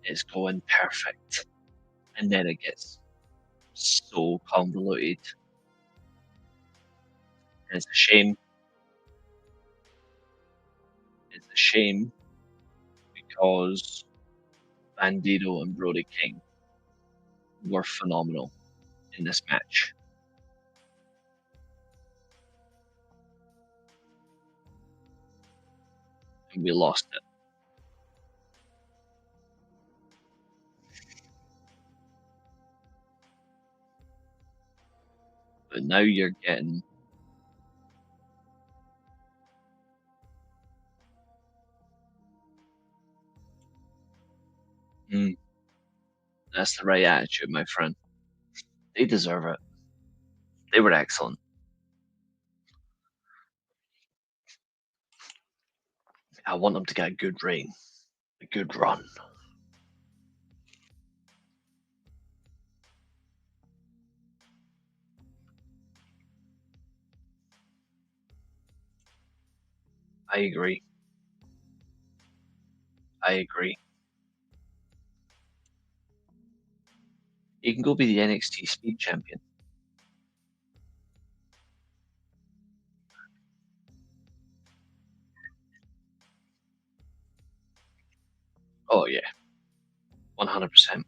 S1: It's going perfect. And then it gets so convoluted. And it's a shame. It's a shame because Bandito and Brody King were phenomenal in this match. And we lost it. But now you're getting that's the right attitude, my friend. They deserve it. They were excellent. I want them to get a good reign, a good run. I agree. I agree. You can go be the NXT Speed Champion. Oh yeah, 100%.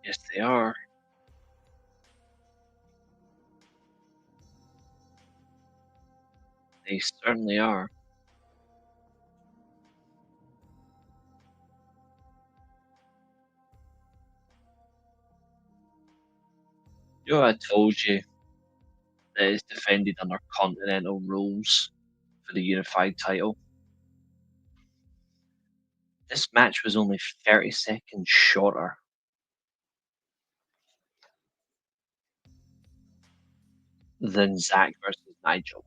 S1: Yes, they are. They certainly are. You know, I told you that it's defended under continental rules for the unified title. This match was only 30 seconds shorter than Zack versus Nigel.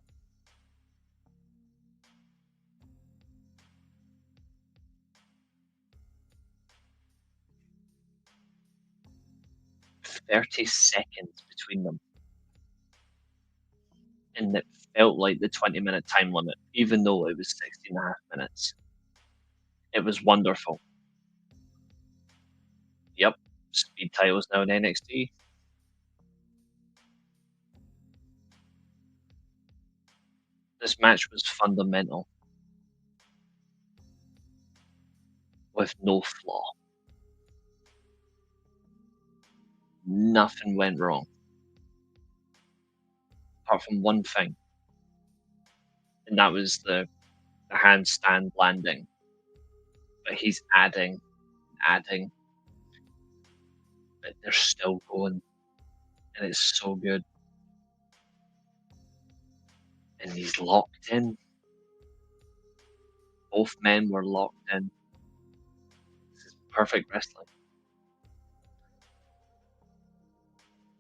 S1: "30 seconds between them." And it felt like the 20-minute time limit, even though it was 16.5 minutes. It was wonderful. Yep, Speed title's now in NXT. This match was fundamental, with no flaw. Nothing went wrong, apart from one thing, and that was the handstand landing. But he's adding, adding, but they're still going, and it's so good. And he's locked in. Both men were locked in. This is perfect wrestling.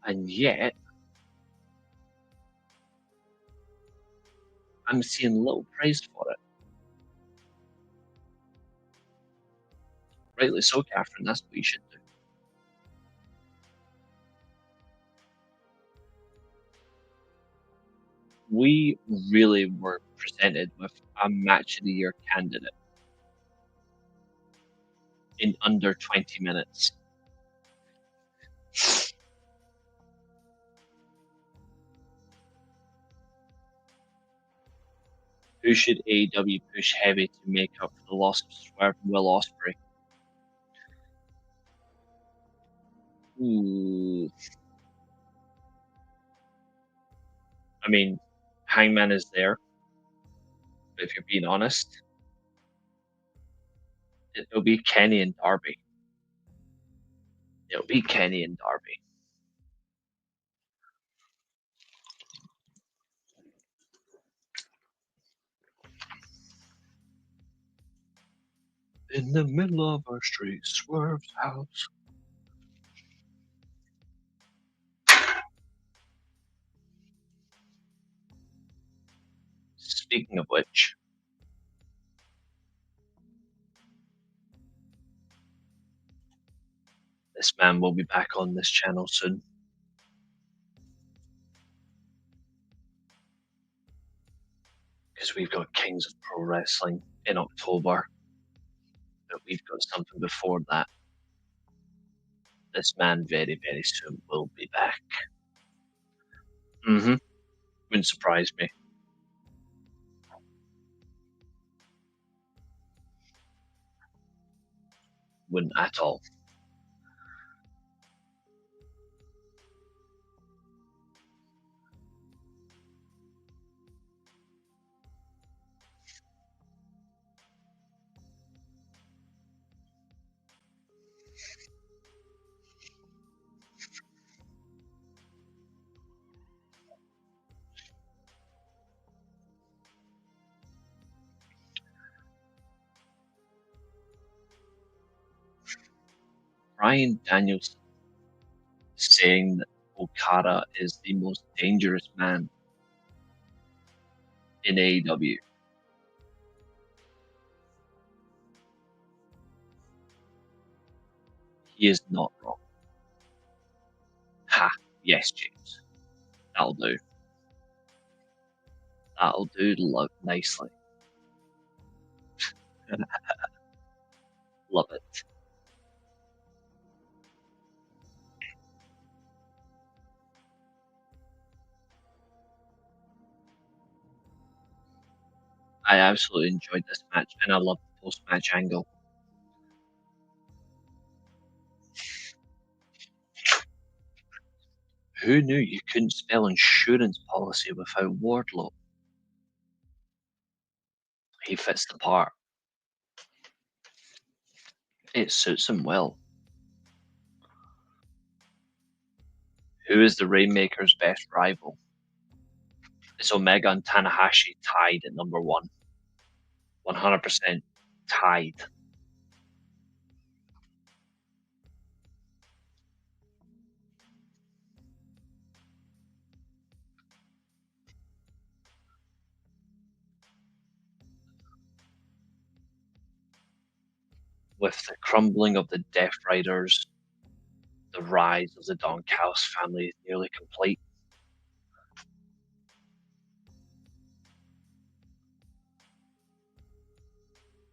S1: And yet, I'm seeing little praise for it. Rightly so, Catherine. That's what you should do. We really were presented with a match of the year candidate in under 20 minutes. Who should AEW push heavy to make up for the loss of Swerve and Will Ospreay? Ooh. I mean, Hangman is there, but if you're being honest, it'll be Kenny and Darby. It'll be Kenny and Darby. In the middle of our street, Swerve's house. Speaking of which, this man will be back on this channel soon. Because we've got Kings of Pro Wrestling in October, but we've got something before that. This man very, very soon will be back. Wouldn't surprise me. Wouldn't at all. Bryan Danielson saying that Okada is the most dangerous man in AEW. He is not wrong. Ha, yes, James. That'll do. That'll do nicely. Love it. I absolutely enjoyed this match, and I love the post-match angle. Who knew you couldn't spell insurance policy without Wardlow? He fits the part. It suits him well. Who is the Rainmaker's best rival? It's Omega and Tanahashi tied at number 1. 100% tied. With the crumbling of the Death Riders, the rise of the Don Callis family is nearly complete.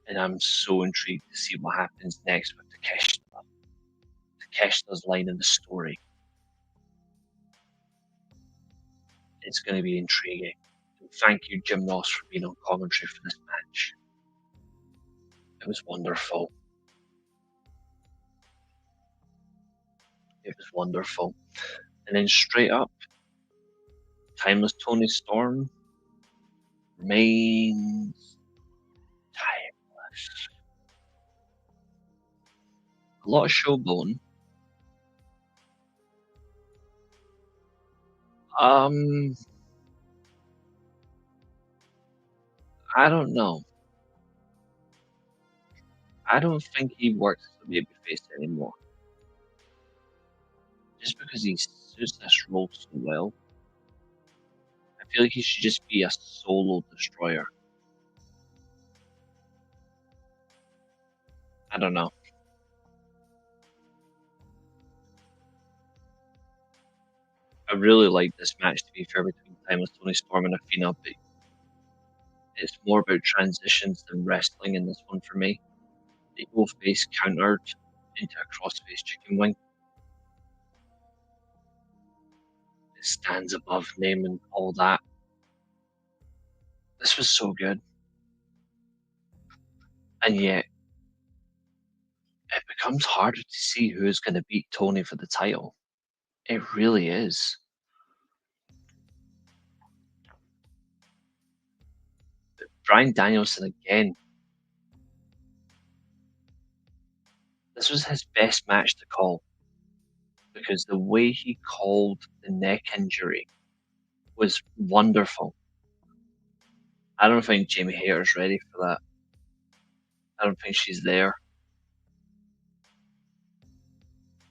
S1: And I'm so intrigued to see what happens next with Takeshita. Takeshita's line in the story. It's going to be intriguing. And thank you, Jim Ross, for being on commentary for this match. It was wonderful. It was wonderful. And then straight up, Timeless Tony Storm remains timeless. A lot of showboating. I don't know. I don't think he works as a babyface anymore. Just because he suits this role so well. I feel like he should just be a solo destroyer. I don't know. I really like this match, to be fair, between Timeless Tony Storm and Athena, but it's more about transitions than wrestling in this one for me. The evil face countered into a crossface chicken wing. It stands above name and all that. This was so good. And yet, it becomes harder to see who's going to beat Tony for the title. It really is. But Bryan Danielson again. This was his best match to call, because the way he called the neck injury was wonderful. I don't think Jamie Hayter's ready for that. I don't think she's there.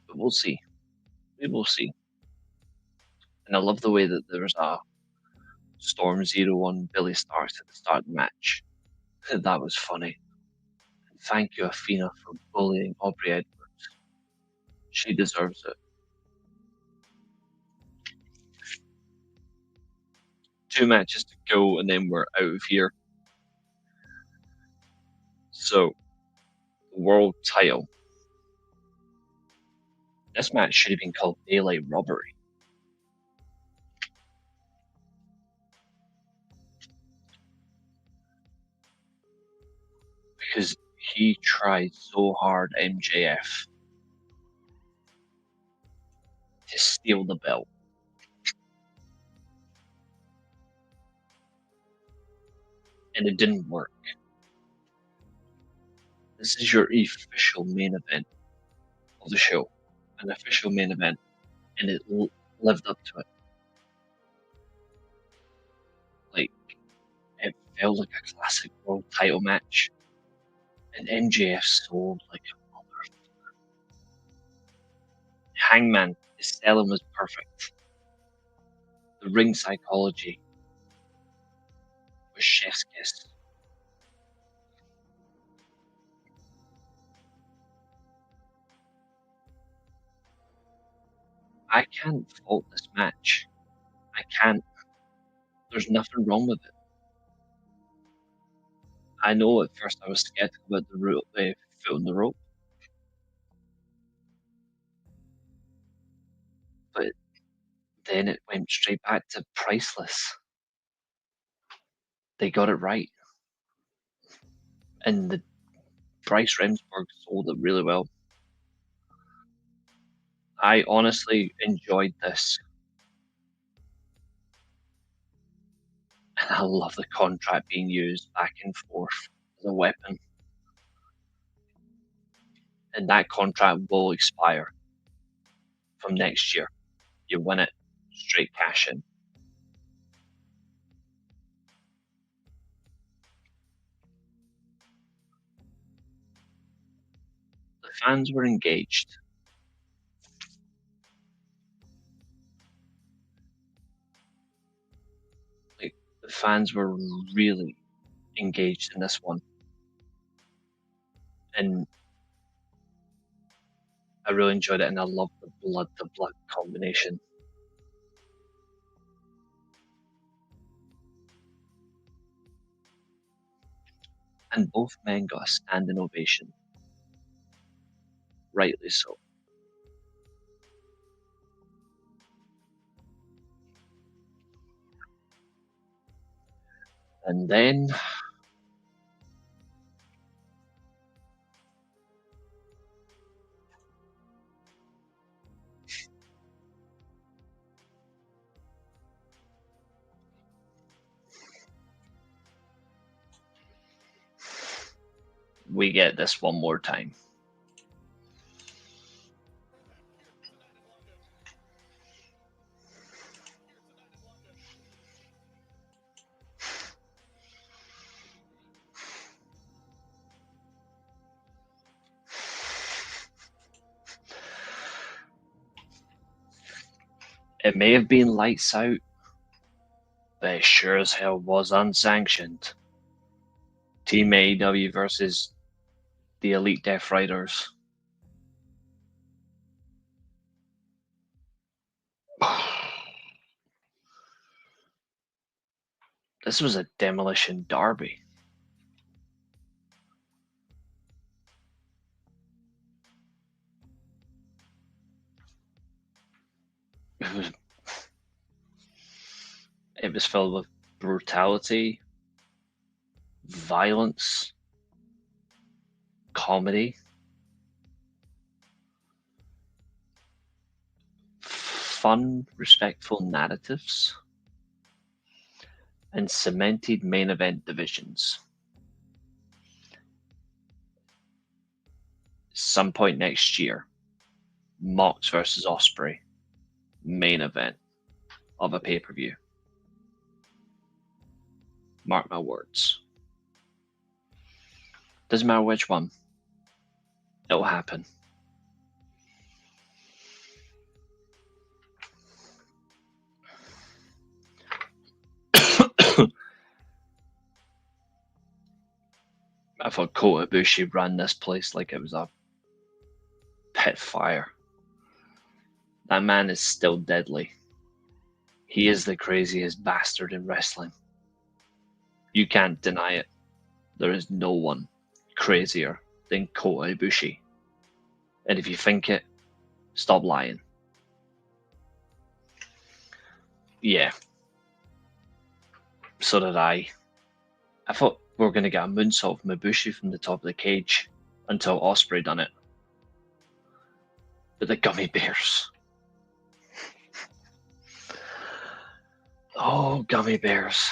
S1: But we'll see. We will see. And I love the way that there was a Storm Zero on Billy Starks at the start of the match. That was funny. And thank you, Athena, for bullying Aubrey Edwards. She deserves it. 2 matches to go, and then we're out of here. So, world title. This match should have been called Daylight Robbery. Because he tried so hard, MJF, to steal the belt. And it didn't work. This is your official main event of the show. An official main event. And it lived up to it. Like, it felt like a classic world title match. And MJF sold like a motherfucker. Hangman, his selling was perfect. The ring psychology was chef's kiss. I can't fault this match. I can't. There's nothing wrong with it. I know at first I was skeptical about the foot on the rope. But then it went straight back to priceless. They got it right. And the Bryce Remsburg sold it really well. I honestly enjoyed this. I love the contract being used back and forth as a weapon. And that contract will expire from next year. You win it, straight cash in. The fans were engaged. Like, the fans were really engaged in this one. And I really enjoyed it, and I love the blood to blood combination. And both men got a standing ovation. Rightly so. And then we get this one more time. It may have been lights out, but it sure as hell was unsanctioned. Team AEW versus the Elite Death Riders. This was a demolition derby. It was filled with brutality, violence, comedy, fun, respectful narratives, and cemented main event divisions. Some point next year, Mox versus Osprey, main event of a pay-per-view. Mark my words. Doesn't matter which one. It'll happen. I thought Kota Ibushi ran this place like it was a pit fire. That man is still deadly. He is the craziest bastard in wrestling. You can't deny it. There is no one crazier than Kota Ibushi. And if you think it, stop lying. Yeah. So did I. I thought we were going to get a moonsault from Ibushi from the top of the cage until Osprey done it. But the gummy bears. Oh, gummy bears.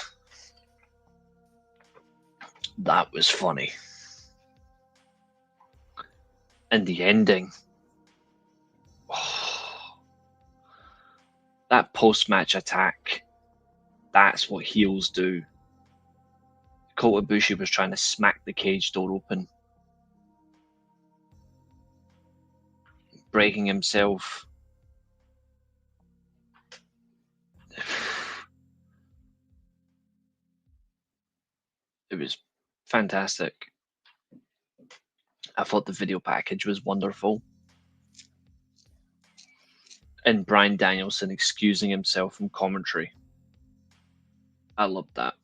S1: That was funny. And the ending. Oh, that post-match attack. That's what heels do. Kota Ibushi was trying to smack the cage door open, breaking himself. It was fantastic. I thought the video package was wonderful. And Bryan Danielson excusing himself from commentary. I loved that.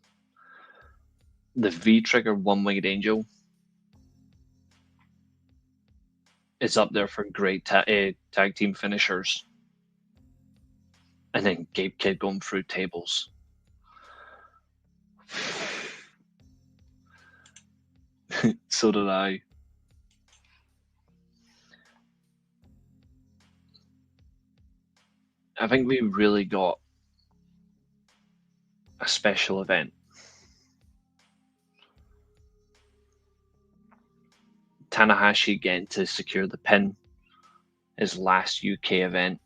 S1: The V-Trigger One-Winged Angel is up there for great tag team finishers. And then Gabe Kidd going through tables. So did I. I think we really got a special event Tanahashi getting to secure the pin, his last UK event,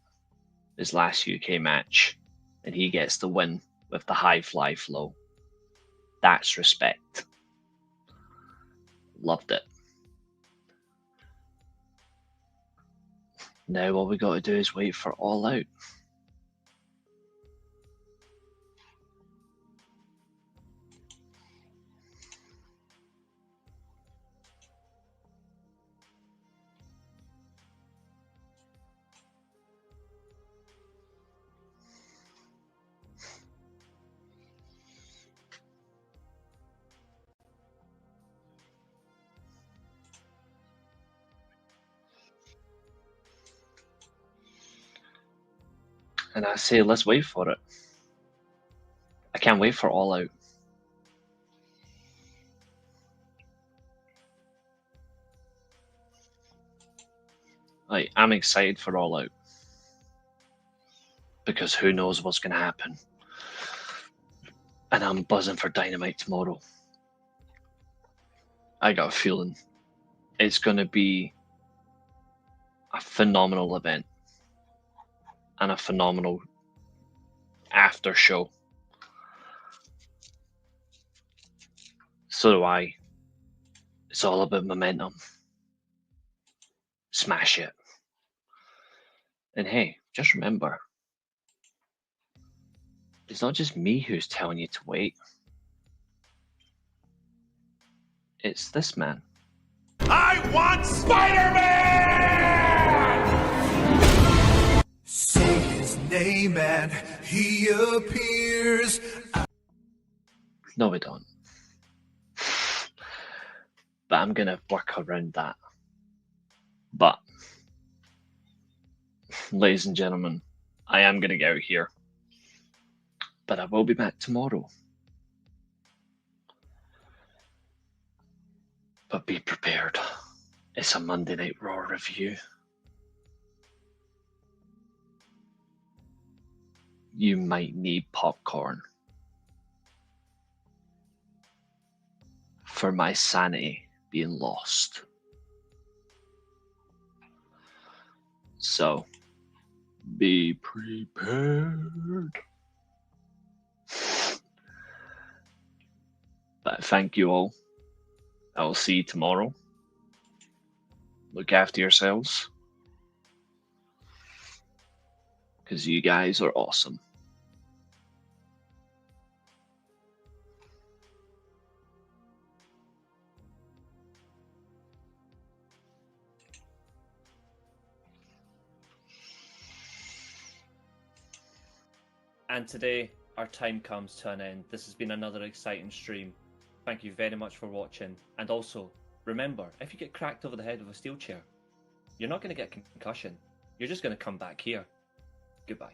S1: his last UK match, and he gets the win with the high fly flow. That's respect. Loved it. Now all we got to do is wait for All Out. And I say, let's wait for it. I can't wait for All Out. Like, I'm excited for All Out. Because who knows what's going to happen. And I'm buzzing for Dynamite tomorrow. I got a feeling it's going to be a phenomenal event. And a phenomenal after show. So do I. It's all about momentum. Smash it. And hey, just remember, it's not just me who's telling you to wait. It's this man.
S2: I want Spider-Man! Say his name and he appears.
S1: No, we don't. But I'm going to work around that. But, ladies and gentlemen, I am going to get out here. But I will be back tomorrow. But be prepared. It's a Monday Night Raw review. You might need popcorn. For my sanity being lost. So, be prepared. But thank you all. I will see you tomorrow. Look after yourselves. Because you guys are awesome.
S4: And today, our time comes to an end. This has been another exciting stream. Thank you very much for watching. And also, remember, if you get cracked over the head with a steel chair, you're not going to get a concussion. You're just going to come back here. Goodbye.